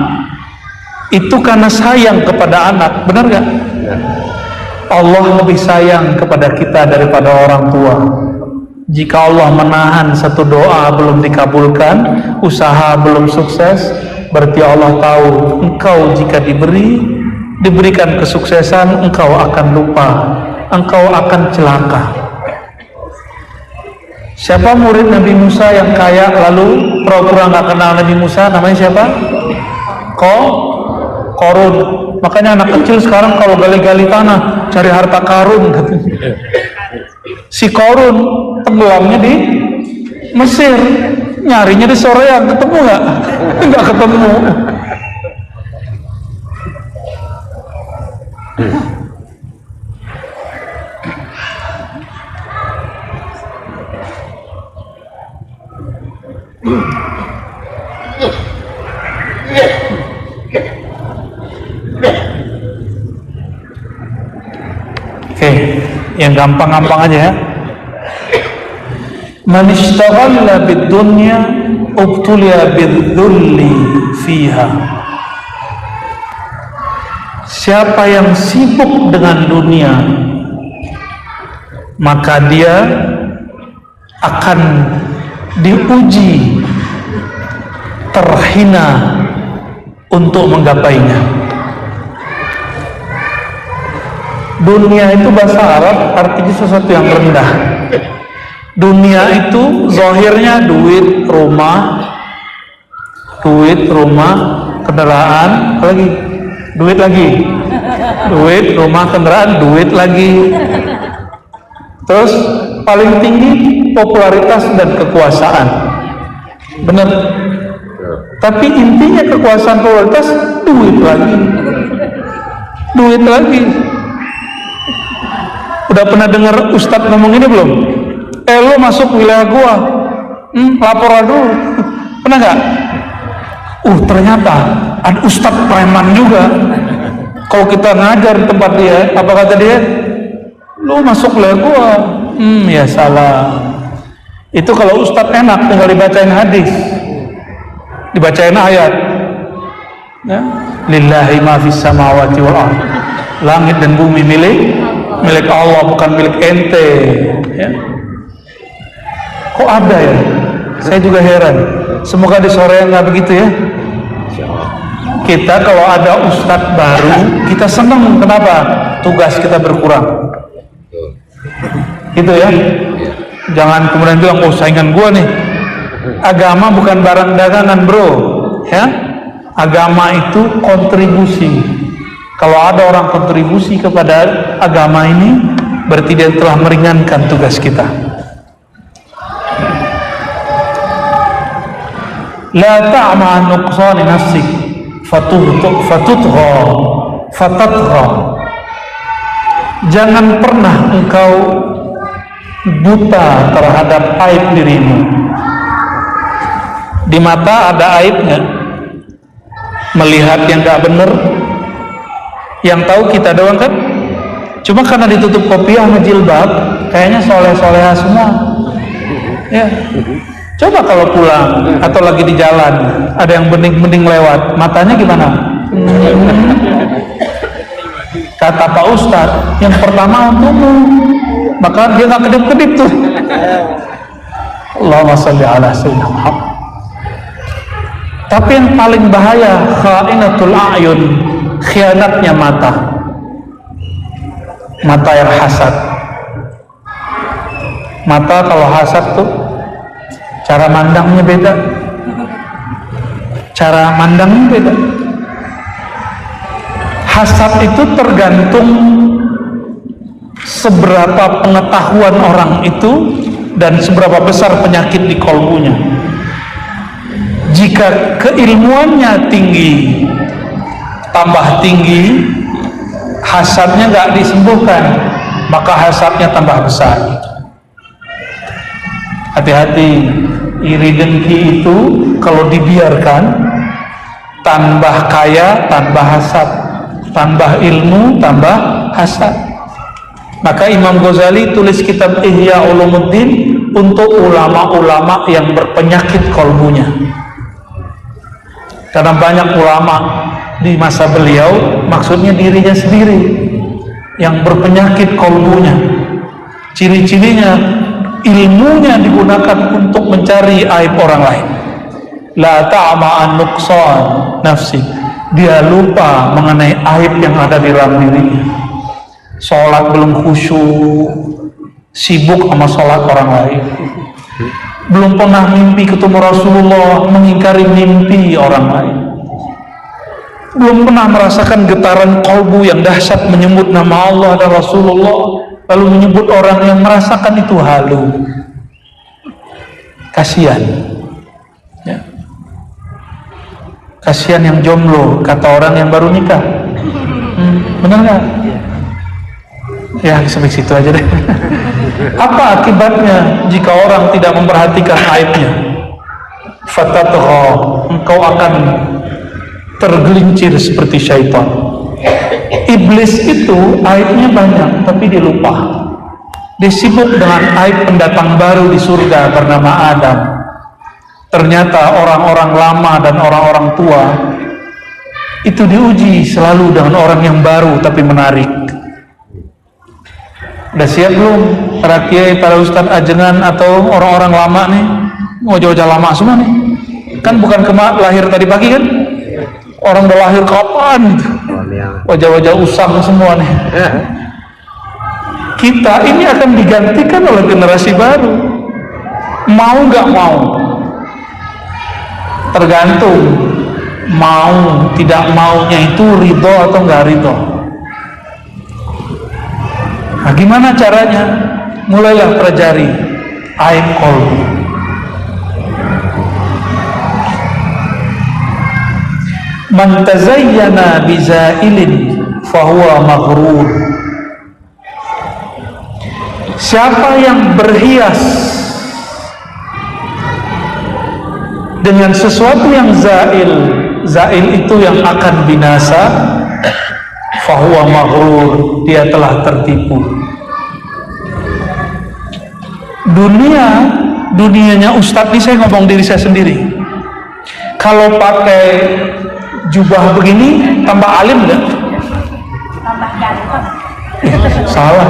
itu karena sayang kepada anak, benar gak? Allah lebih sayang kepada kita daripada orang tua. Jika Allah menahan satu doa belum dikabulkan, usaha belum sukses, berarti Allah tahu engkau jika diberikan kesuksesan, engkau akan lupa, engkau akan celaka. Siapa murid Nabi Musa yang kaya lalu pura-pura nggak kenal Nabi Musa? Namanya siapa? Korun. Makanya anak kecil sekarang kalau gali-gali tanah cari harta karun katanya. Si Korun tenggelamnya di Mesir, nyarinya di Soreang, ketemu nggak? Nggak ketemu. gampang-gampang aja ya. Man ishtaghala bid-dunya ubtuliya bidh-dhulli fiha. Siapa yang sibuk dengan dunia, maka dia akan diuji, terhina untuk menggapainya. Dunia itu bahasa Arab artinya sesuatu yang rendah. Dunia itu zahirnya duit, rumah, kendaraan, duit lagi, duit, rumah, kendaraan, duit lagi. Terus paling tinggi popularitas dan kekuasaan. Benar. Tapi intinya kekuasaan, popularitas, duit lagi. Udah pernah dengar Ustadz ngomong ini belum? Lo masuk wilayah gua, laporan dulu. Pernah nggak? Ternyata ada Ustadz preman juga. Kalau kita ngajar di tempat dia, apa kata dia? Lo masuk wilayah gua. Ya salah. Itu kalau Ustadz enak, tinggal dibacain hadis, dibacain ayat. Ya. Lillahi ma fis samawati wal ardh. Langit dan bumi milik Allah, bukan milik ente. Ya. Kok ada ya? Saya juga heran. Semoga di sore nggak begitu ya. Kita kalau ada ustadz baru, kita senang. Kenapa? Tugas kita berkurang. Gitu ya. Jangan kemudian bilang, saingan gua nih. Agama bukan barang dagangan, bro. Ya. Agama itu kontribusi. Kalau ada orang kontribusi kepada agama ini, berarti dia telah meringankan tugas kita. La ta'ma nuqsani nafsik fatutgha. Jangan pernah engkau buta terhadap aib dirimu. Di mata ada aibnya, melihat yang gak benar, yang tahu kita doang kan. Cuma karena ditutup kopiah sama jilbab, kayaknya soleh-soleha semua ya. Coba kalau pulang atau lagi di jalan ada yang bening-bening lewat, matanya gimana? Kata Pak Ustadz, yang pertama untukmu, maka dia nggak kedip-kedip tuh. Allahumma sholli ala sayyidina Muhammad. Tapi yang paling bahaya, kha'inatul a'yun, khianatnya mata yang hasad. Mata kalau hasad tuh cara mandangnya beda. Hasad itu tergantung seberapa pengetahuan orang itu dan seberapa besar penyakit di kolbunya. Jika keilmuannya tinggi, tambah tinggi, hasadnya nggak disembuhkan, maka hasadnya tambah besar. Hati-hati, iri dengki itu kalau dibiarkan, tambah kaya, tambah hasad, tambah ilmu, tambah hasad. Maka Imam Ghazali tulis kitab Ihya Ulumuddin untuk ulama-ulama yang berpenyakit kolbunya. Karena banyak ulama di masa beliau, maksudnya dirinya sendiri yang berpenyakit kolbunya. Ciri-cirinya, ilmunya digunakan untuk mencari aib orang lain. La ta'ma'an nuqsan nafsi. Dia lupa mengenai aib yang ada di dalam dirinya. Sholat belum khusyuk, sibuk sama sholat orang lain. Belum pernah mimpi ketemu Rasulullah, mengingkari mimpi orang lain. Belum pernah merasakan getaran kolbu yang dahsyat menyebut nama Allah dan Rasulullah, lalu menyebut orang yang merasakan itu halu. Kasihan ya. Kasihan yang jomblo, kata orang yang baru nikah. Benar nggak? Ya sampai situ aja deh. Apa akibatnya jika orang tidak memperhatikan aibnya? Fatatgha, engkau akan tergelincir seperti syaitan. Iblis itu aibnya banyak, tapi dia lupa. Dia sibuk dengan aib pendatang baru di surga bernama Adam. Ternyata orang-orang lama dan orang-orang tua itu diuji selalu dengan orang yang baru tapi menarik. Udah siap belum para kiai, para ustadz ajengan atau orang-orang lama nih? Mau jauh-jauh lama semua nih. Kan bukan lahir tadi pagi kan? Orang udah lahir kapan gitu. Wajah-wajah usang semua nih. Kita ini akan digantikan oleh generasi baru. Mau nggak mau? Tergantung. Mau, tidak maunya itu ridho atau nggak ridho. Nah, gimana caranya? Mulailah pelajari aib qalbi. Man tazayyana bizailin fahuwa maghrur. Siapa yang berhias dengan sesuatu yang zail, zail itu yang akan binasa, fahuwa maghrur, dia telah tertipu. Dunianya ustadz ini, saya ngomong diri saya sendiri. Kalau pakai jubah begini tambah alim nggak? Tambah ganteng. Salah.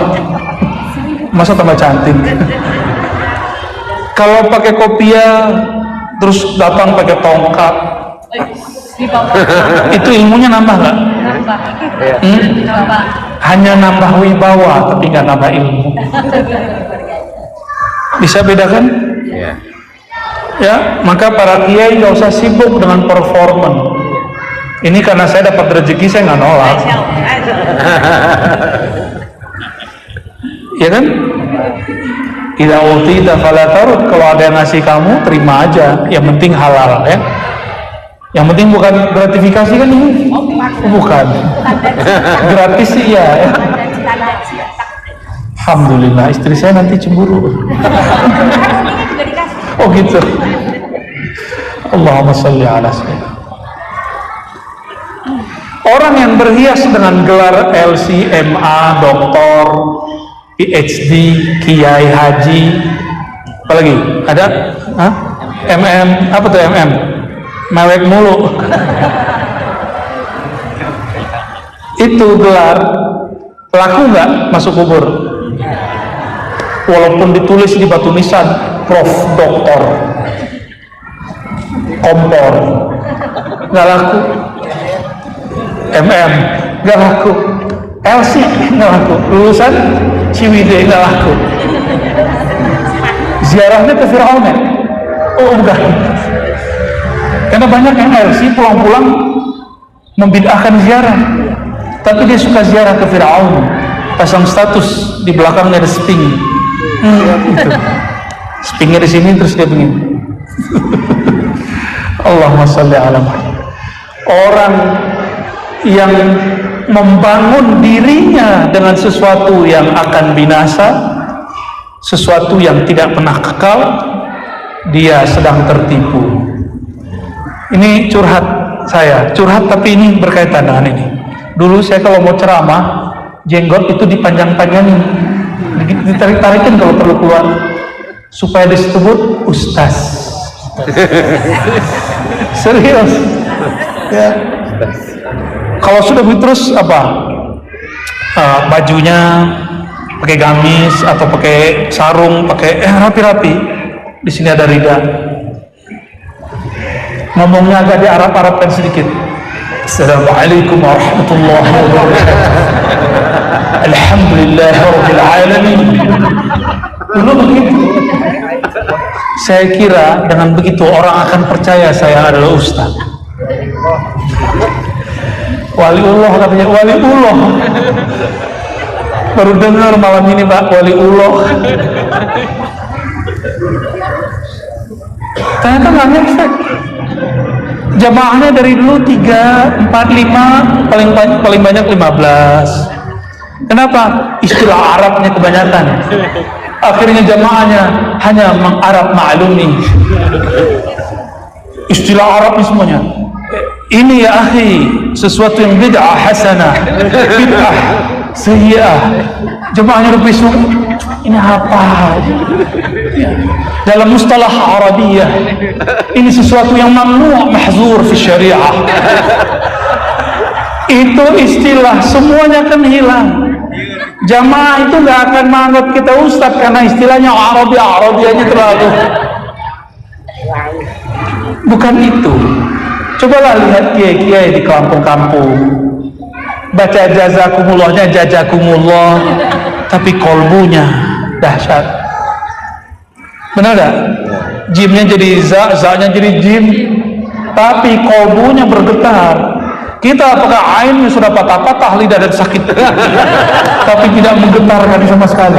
Masa tambah cantik? Kalau pakai kopiah terus datang pakai tongkat, itu ilmunya nambah nggak? Nambah. Hanya nambah wibawa tapi nggak nambah ilmu. Bisa bedakan? Iya. Ya, maka para kiai nggak usah sibuk dengan performan. Ini karena saya dapat rezeki, saya nggak nolak. Ya kan? Idza utita fala tarud, kalau ada yang ngasih kamu terima aja, yang penting halal ya. Yang penting bukan gratifikasi kan ini? Bukan. Gratis sih ya. Alhamdulillah, istri saya nanti cemburu. Oh gitu. Allahumma sholli ala sayyidina. Orang yang berhias dengan gelar LCMA, doktor, PhD, kiai haji, apalagi ada? Hah? MM, apa tuh MM? Mewek mulu. Itu gelar laku nggak masuk kubur? Walaupun ditulis di batu nisan, Prof. Doktor, Kompor, nggak laku. MM nggak laku. LC nggak laku. Lulusan Ciwidey nggak laku. Ziarahnya ke Fir'aun ya? Oh enggak. Karena banyak yang LC pulang-pulang membid'ahkan ziarah, tapi dia suka ziarah ke Fir'aun, pasang status di belakangnya ada sping. Gitu. Spingnya di sini terus dia begini. Allahumma sholli ala Muhammad. Orang yang membangun dirinya dengan sesuatu yang akan binasa, sesuatu yang tidak pernah kekal, dia sedang tertipu. Ini curhat saya, curhat tapi ini berkaitan dengan ini. Dulu saya kalau mau ceramah, jenggot itu dipanjang-panjangin, ditarik-tarikin kalau perlu keluar, supaya disebut ustaz. Serius ya. Kalau sudah begitu terus apa, bajunya pakai gamis atau pakai sarung, pakai rapi-rapi, di sini ada rida, ngomongnya agak di Arab-Arabkan sedikit. Assalamualaikum warahmatullahi wabarakatuh. Alhamdulillahirabbil alamin. Dulu begitu. Saya kira dengan begitu orang akan percaya saya adalah ustaz. Waliullah katanya, waliullah. Baru dengar malam ini Pak, waliullah. Ternyata nggak ngefek. Jamaahnya dari dulu 3, 4, 5, paling banyak 15. Kenapa? Istilah Arabnya kebanyakan. Akhirnya jamaahnya hanya mengarab maklumi. Istilah Arab semuanya. Ini ya akhi, sesuatu yang bid'ah hasanah, bid'ah sayyi'ah. Jemaahnya udah besok, ini apa? Dalam mustalah Arabiyah, ini sesuatu yang mamnu' mahzur fi syariah. Itu istilah, semuanya akan hilang. Jamaah itu nggak akan menganggap kita ustaz karena istilahnya Arabi-Arabi aja terlalu. Bukan itu. Cobalah lihat kiai-kiai di kampung-kampung, baca jazakumullah tapi kolbunya dahsyat. Benar gak? Jimnya jadi za-nya jadi jim, tapi kolbunya bergetar. Kita apakah ainnya sudah patah-patah, lidah dan sakit, tapi tidak menggetarkan sama sekali.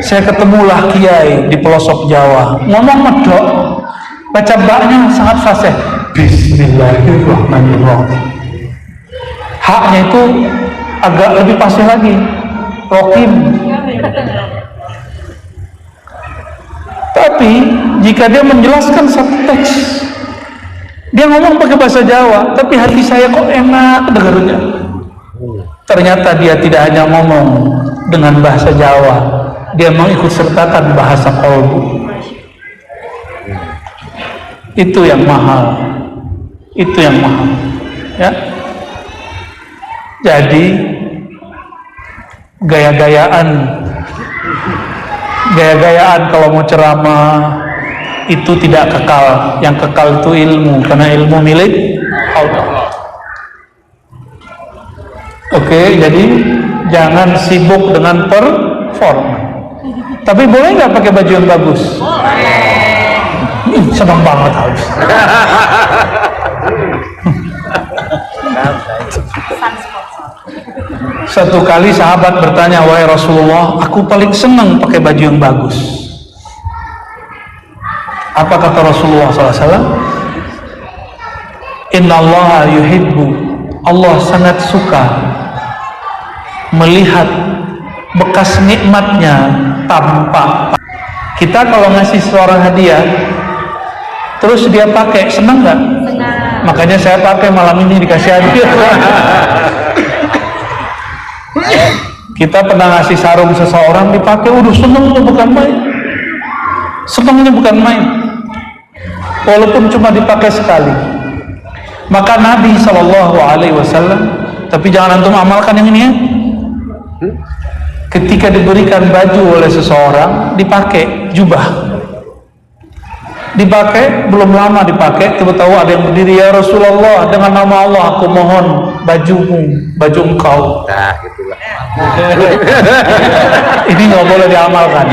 Saya ketemulah kiai di pelosok Jawa, ngomong medok, baca baknya sangat fasih. Bismillahirrahmanirrahim. Haknya itu agak lebih fasih lagi, rokim. Tapi jika dia menjelaskan satu teks, dia ngomong pakai bahasa Jawa, tapi hati saya kok enak dengarnya. Ternyata dia tidak hanya ngomong dengan bahasa Jawa, dia mengikut sertakan bahasa kolbu. Itu yang mahal. Itu yang mahal. Ya. Jadi gaya-gayaan kalau mau ceramah itu tidak kekal. Yang kekal itu ilmu, karena ilmu milik Allah. Oke, jadi jangan sibuk dengan performa. Tapi boleh nggak pakai baju yang bagus? Senang banget harus. Satu kali sahabat bertanya, wahai Rasulullah, aku paling senang pakai baju yang bagus. Apa kata Rasulullah SAW? Inna Allah yuhibbu, Allah sangat suka melihat bekas nikmatnya tampak. Kita kalau ngasih seorang hadiah terus dia pakai, senang nggak? Senang. Makanya saya pakai malam ini dikasih hadiah. Kita pernah ngasih sarung seseorang dipakai, udah senangnya bukan main. Senangnya bukan main. Walaupun cuma dipakai sekali. Maka Nabi SAW, tapi jangan antum amalkan yang ini ya. Ketika diberikan baju oleh seseorang, dipakai jubah. Dipakai, belum lama dipakai, tiba-tiba ada yang berdiri, ya Rasulullah, dengan nama Allah aku mohon bajumu, baju engkau. Nah, gitulah. Ini nggak boleh diamalkan.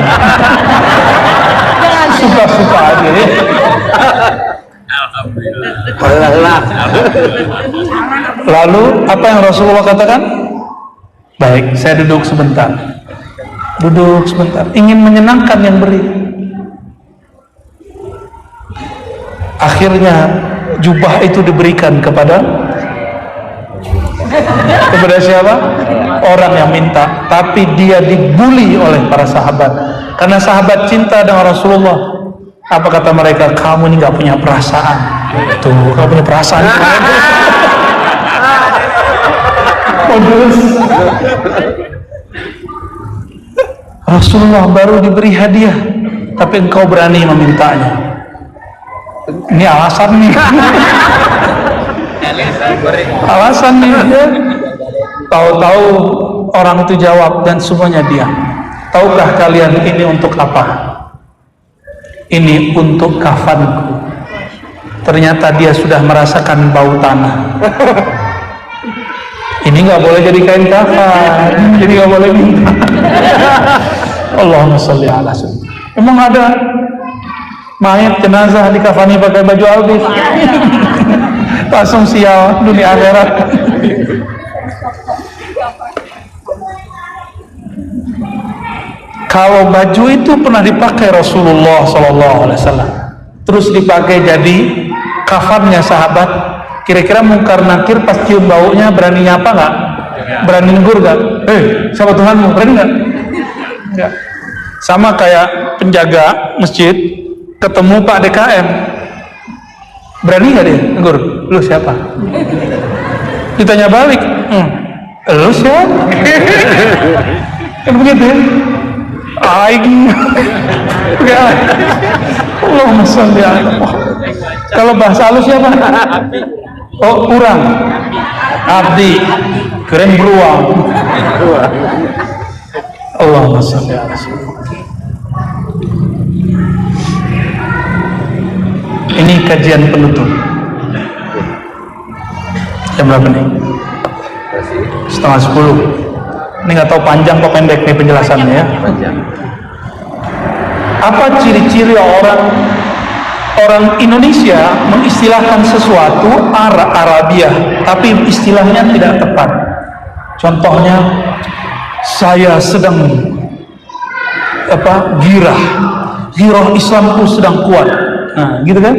Suka-suka aja ya. Alhamdulillah. Lalu apa yang Rasulullah katakan? Baik, saya duduk sebentar. Duduk sebentar. Ingin menyenangkan yang beri. Akhirnya jubah itu diberikan kepada siapa? Orang yang minta. Tapi dia dibuli oleh para sahabat. Karena sahabat cinta dengan Rasulullah. Apa kata mereka? Kamu ini nggak punya perasaan. Tuh, nggak punya perasaan. Modus. Rasulullah baru diberi hadiah, tapi engkau berani memintanya. Ini alasan nih. Alasan nih ya. Tahu-tahu orang itu jawab dan semuanya diam. Tahukah kalian ini untuk apa? Ini untuk kafanku. Ternyata dia sudah merasakan bau tanah. Ini nggak boleh jadi kain kafan, jadi nggak boleh minta. Allahumma sholli ala sayyidina. Emang ada mayat jenazah dikafani pakai baju alvis? Langsung sial dunia akhirat. Kalau baju itu pernah dipakai Rasulullah SAW, terus dipakai jadi kafannya sahabat, kira-kira mungkar nakir pas cium baunya berani nyapa nggak? Berani negur nggak? Siapa Tuhanmu? Berani nggak? Nggak. Sama kayak penjaga masjid ketemu Pak DKM, berani nggak dia negur? Lu siapa? Ditanya balik, lu siapa? Kan begitu ya? Aing. Allahumma sholli ala Muhammad. Kalau bahasa halus siapa? Oh, kurang. Abdi. Keren beruang. Allahumma sholli ala Muhammad. Ini kajian penutup. Jam berapa nih? 9:30. Ini nggak tahu panjang atau pendek nih penjelasannya ya. Apa ciri-ciri orang Indonesia mengistilahkan sesuatu Arabiah, tapi istilahnya tidak tepat. Contohnya, saya sedang girah Islamku sedang kuat. Nah, gitu kan?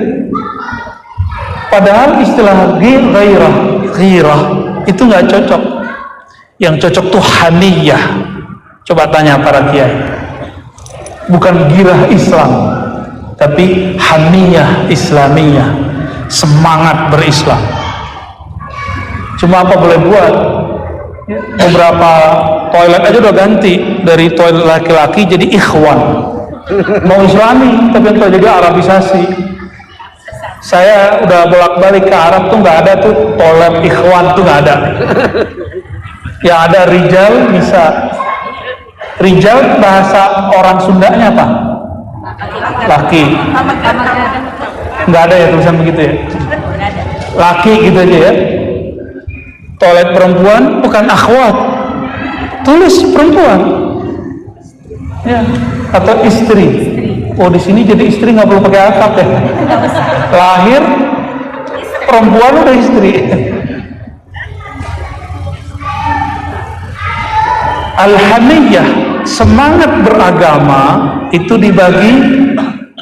Padahal istilah ghirah itu nggak cocok. Yang cocok tuh haniyah. Coba tanya para kiai. Bukan girah Islam, tapi haniyah Islamiyah, semangat berislam. Cuma apa boleh buat? Beberapa toilet aja udah ganti dari toilet laki-laki jadi ikhwan. Mau Islami, tapi untuk jadi Arabisasi. Saya udah bolak-balik ke Arab tuh nggak ada tuh toilet ikhwan tuh nggak ada. Yang ada rijal bisa. Rijal bahasa orang Sundanya apa? Laki. Nggak ada ya tulisan begitu ya? Laki gitu aja ya. Toilet perempuan bukan akhwat. Tulis perempuan. Ya. Atau istri. Oh, di sini jadi istri nggak perlu pakai atap ya. Lahir perempuan udah istri. Al-Haniyah, semangat beragama itu dibagi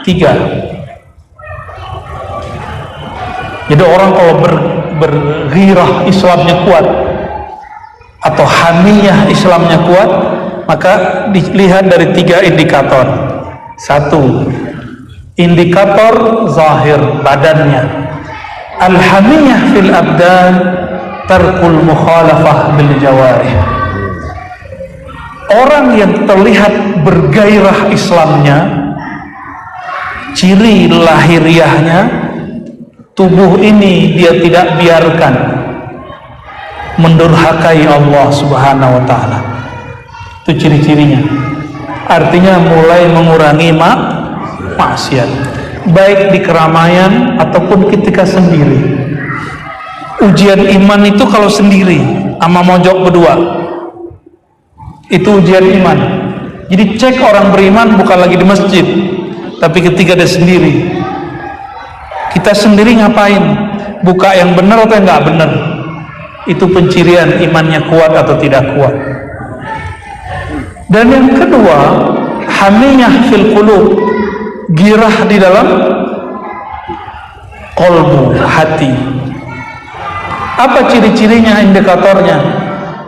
3. Jadi orang kalau berghirah Islamnya kuat atau haniyah Islamnya kuat, maka dilihat dari 3 indikator. 1, indikator zahir badannya. Al-haniyah fil abdan tarkul mukhalafah bil jawarih. Orang yang terlihat bergairah Islamnya, ciri lahiriahnya, tubuh ini dia tidak biarkan mendurhakai Allah Subhanahu wa ta'ala. Itu ciri-cirinya. Artinya mulai mengurangi maksiat, baik di keramaian ataupun ketika sendiri. Ujian iman itu kalau sendiri sama mojok berdua, itu ujian iman. Jadi cek orang beriman bukan lagi di masjid, tapi ketika dia sendiri. Kita sendiri ngapain? Buka yang benar atau yang nggak benar? Itu pencirian imannya kuat atau tidak kuat. Dan yang kedua, hamiyah fil qulub, girah di dalam qalbu, hati. Apa ciri-cirinya, indikatornya?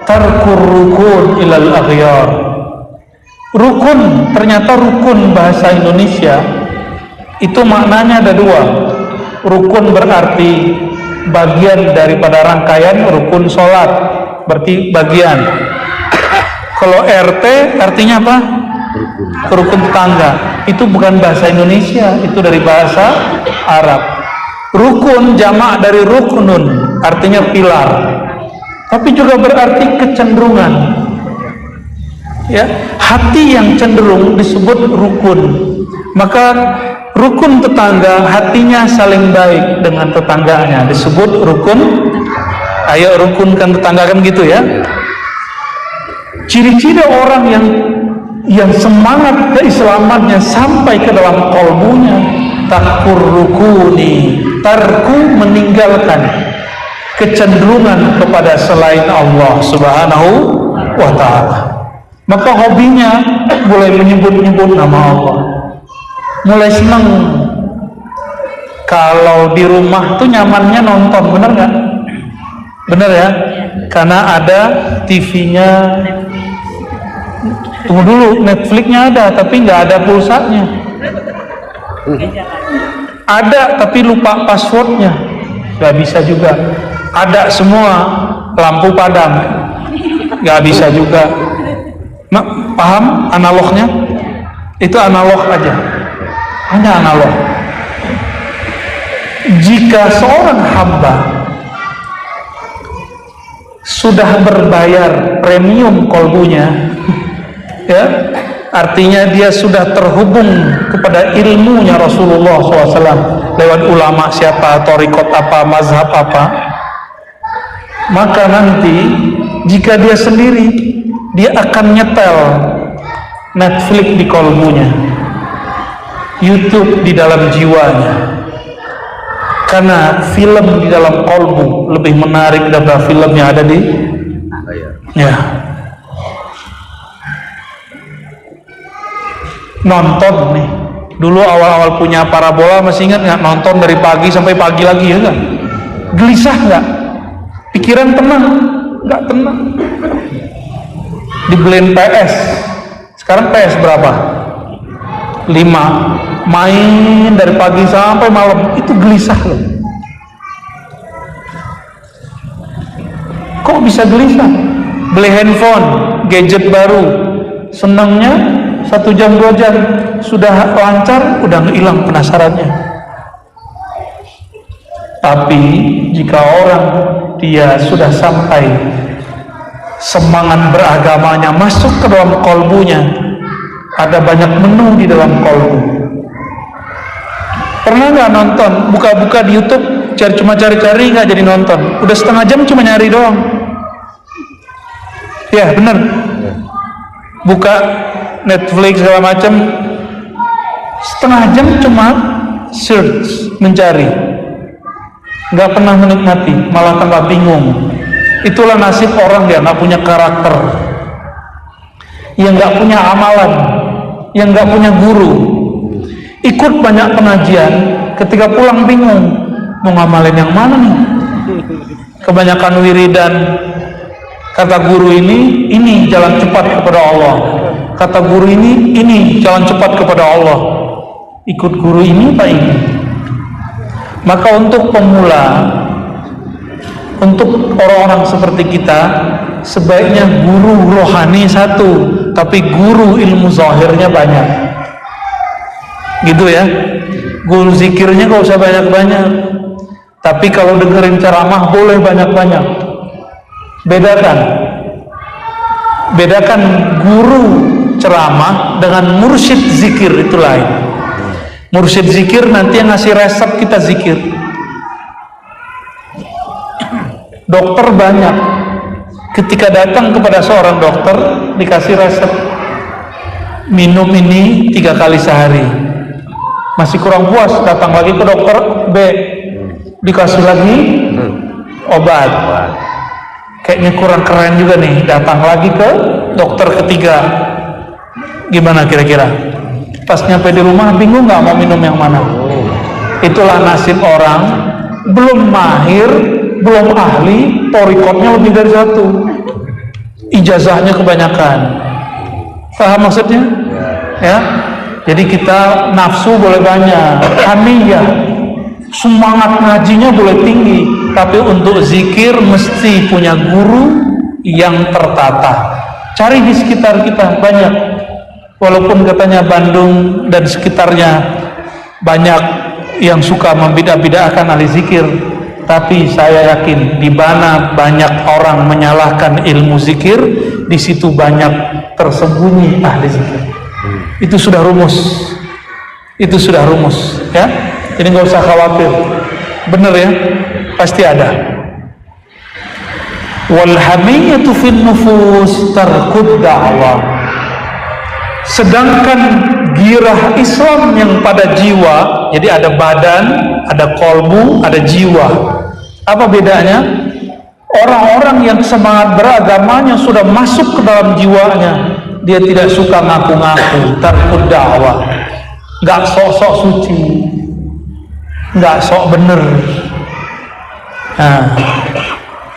Tarkur rukun ilal aghyar. Rukun, ternyata rukun bahasa Indonesia itu maknanya ada 2. Rukun berarti bagian daripada rangkaian rukun sholat, berarti bagian. Kalau RT artinya apa? Rukun tetangga. Itu bukan bahasa Indonesia, itu dari bahasa Arab. Rukun jamak dari ruknun, artinya pilar, tapi juga berarti kecenderungan. Ya, hati yang cenderung disebut rukun. Maka rukun tetangga, hatinya saling baik dengan tetangganya, disebut rukun. Ayo rukunkan tetangga, kan gitu ya. Ciri-ciri orang yang semangat keislamannya sampai ke dalam kalbunya, takur rukuni, tarku meninggalkan kecenderungan kepada selain Allah Subhanahu wa ta'ala. Maka hobinya mulai menyebut-nyebut nama Allah, mulai senang. Kalau di rumah tuh nyamannya nonton, bener nggak? Bener ya, karena ada TV-nya. Tunggu dulu, Netflix-nya ada tapi nggak ada pulsanya. Ada tapi lupa passwordnya, nggak bisa juga. Ada semua, lampu padam, nggak bisa juga. Paham analognya? Itu analog aja, hanya analog. Jika seorang hamba sudah berbayar premium kolbunya, ya, artinya dia sudah terhubung kepada ilmunya Rasulullah SAW lewat ulama siapa, torikot apa, mazhab apa, maka nanti jika dia sendiri, dia akan nyetel Netflix di kolbunya, YouTube di dalam jiwanya. Karena film di dalam kolbu lebih menarik daripada film yang ada di ya. Nonton nih, dulu awal-awal punya parabola masih ingat nggak, nonton dari pagi sampai pagi lagi ya kan? Gelisah nggak? Pikiran tenang? Nggak tenang. Dibeliin PS, sekarang PS berapa? 5. Main dari pagi sampai malam, itu gelisah loh. Kok bisa gelisah? Beli handphone, gadget baru, senangnya 1 jam 2 jam, sudah lancar, udah hilang penasarannya. Tapi jika orang dia sudah sampai semangat beragamanya masuk ke dalam kolbunya, ada banyak menu di dalam kolbu. Pernah nggak nonton, buka-buka di YouTube, cuma cari-cari nggak jadi nonton, udah setengah jam cuma nyari doang. Ya bener, buka Netflix segala macam, setengah jam cuma search, mencari, nggak pernah menikmati, malah tambah bingung. Itulah nasib orang yang nggak punya karakter, yang nggak punya amalan, yang nggak punya guru. Ikut banyak pengajian, ketika pulang bingung mau ngamalin yang mana nih. Kebanyakan wiridan, kata guru ini jalan cepat kepada Allah, kata guru ini jalan cepat kepada Allah. Ikut guru ini apa ini? Maka untuk pemula, untuk orang-orang seperti kita, sebaiknya guru rohani satu, tapi guru ilmu zahirnya banyak. Gitu ya, guru zikirnya gak usah banyak-banyak, tapi kalau dengerin ceramah boleh banyak-banyak. Bedakan guru ceramah dengan mursyid zikir, itu lain. Mursyid zikir nanti yang ngasih resep kita zikir. Dokter banyak, ketika datang kepada seorang dokter dikasih resep, minum ini 3 kali sehari. Masih kurang puas, datang lagi ke dokter B, dikasih lagi obat. Kayaknya kurang keren juga nih, datang lagi ke dokter ketiga. Gimana kira-kira? Pas nyampe di rumah bingung nggak mau minum yang mana? Itulah nasib orang belum mahir, belum ahli, torikotnya lebih dari 1, ijazahnya kebanyakan. Paham maksudnya? Ya. Jadi kita nafsu boleh banyak, hamiyah, semangat ngajinya boleh tinggi, tapi untuk zikir mesti punya guru yang tertata. Cari di sekitar kita banyak, walaupun katanya Bandung dan sekitarnya banyak yang suka membidah-bidahkan ahli zikir, tapi saya yakin di mana banyak orang menyalahkan ilmu zikir, di situ banyak tersembunyi ahli zikir. Itu sudah rumus, ya. Jadi nggak usah khawatir, bener ya, pasti ada. Wal hamiyatu fin nufus tarkud da'wah. Sedangkan girah Islam yang pada jiwa, jadi ada badan, ada kolbu, ada jiwa. Apa bedanya? Orang-orang yang semangat beragamanya sudah masuk ke dalam jiwanya, dia tidak suka ngaku-ngaku, tarkud dakwah, nggak sok-sok suci, nggak sok bener. Nah,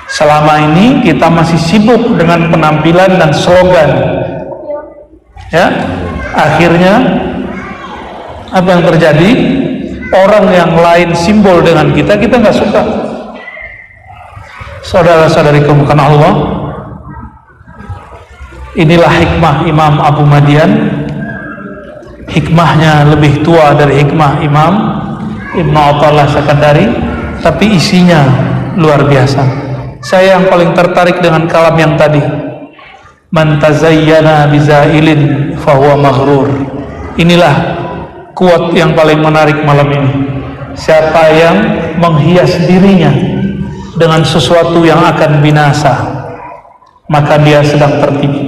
selama ini kita masih sibuk dengan penampilan dan slogan, ya. Akhirnya apa yang terjadi? Orang yang lain simbol dengan kita nggak suka. Saudara-saudariku bukan Allah, Inilah hikmah Imam Abu Madian. Hikmahnya lebih tua dari hikmah Imam Ibnu Athaillah Sakandari, tapi isinya luar biasa. Saya yang paling tertarik dengan kalam yang tadi, man tazayyana bizailin fahuwa maghrur. Inilah quote yang paling menarik malam ini. Siapa yang menghias dirinya dengan sesuatu yang akan binasa, maka dia sedang tertipu.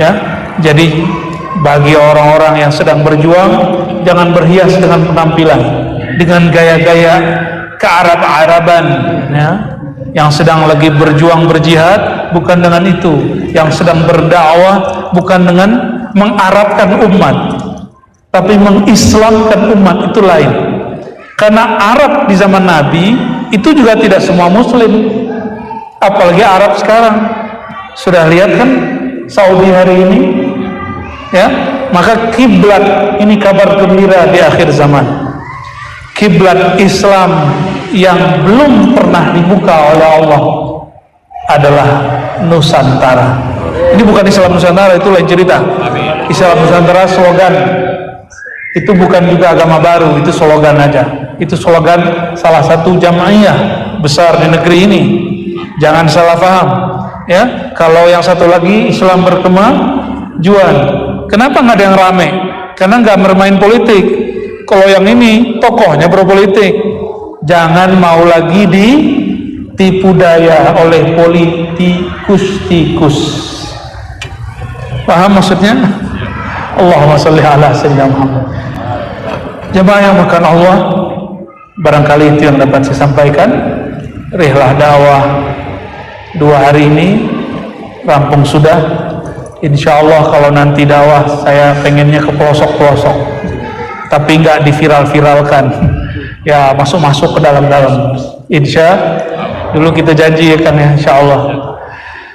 Ya, jadi bagi orang-orang yang sedang berjuang, jangan berhias dengan penampilan, dengan gaya-gaya kearab-araban, ya. Yang sedang lagi berjuang berjihad bukan dengan itu, yang sedang berdakwah bukan dengan mengarabkan umat, tapi mengislamkan umat, itu lain. Karena Arab di zaman Nabi itu juga tidak semua muslim, apalagi Arab sekarang. Sudah lihat kan Saudi hari ini, ya, maka kiblat, ini kabar gembira di akhir zaman. Kiblat Islam yang belum pernah dibuka oleh Allah adalah Nusantara. Ini bukan Islam Nusantara, itu lain cerita. Islam Nusantara slogan, itu bukan juga agama baru, itu slogan aja. Itu slogan salah satu jamaiyah besar di negeri ini. Jangan salah paham, ya. Kalau yang satu lagi Islam berkemajuan, kenapa nggak ada yang rame? Karena nggak bermain politik. Kalau yang ini tokohnya berpolitik. Jangan mau lagi ditipu daya oleh politikus-tikus. Paham maksudnya? Allahumma sholli ala sayyidina Muhammad. Jemaah yang makan Allah, barangkali itu yang dapat saya sampaikan. Rihlah dakwah 2 hari ini rampung sudah. Insya Allah kalau nanti dakwah saya pengennya ke pelosok-pelosok, tapi nggak diviral-viralkan, ya masuk-masuk ke dalam-dalam. Dulu kita janji ya kan ya, insya Allah.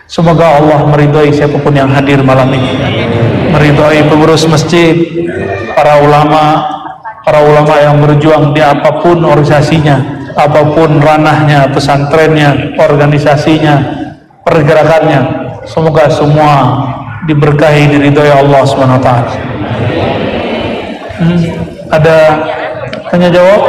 Semoga Allah meridhoi siapapun yang hadir malam ini, meridhoi pengurus masjid, para ulama yang berjuang di apapun organisasinya, apapun ranahnya, pesantrennya, organisasinya, pergerakannya. Semoga semua diberkahi, diridhoi Allah Subhanahu wa taala. Ada tanya jawab?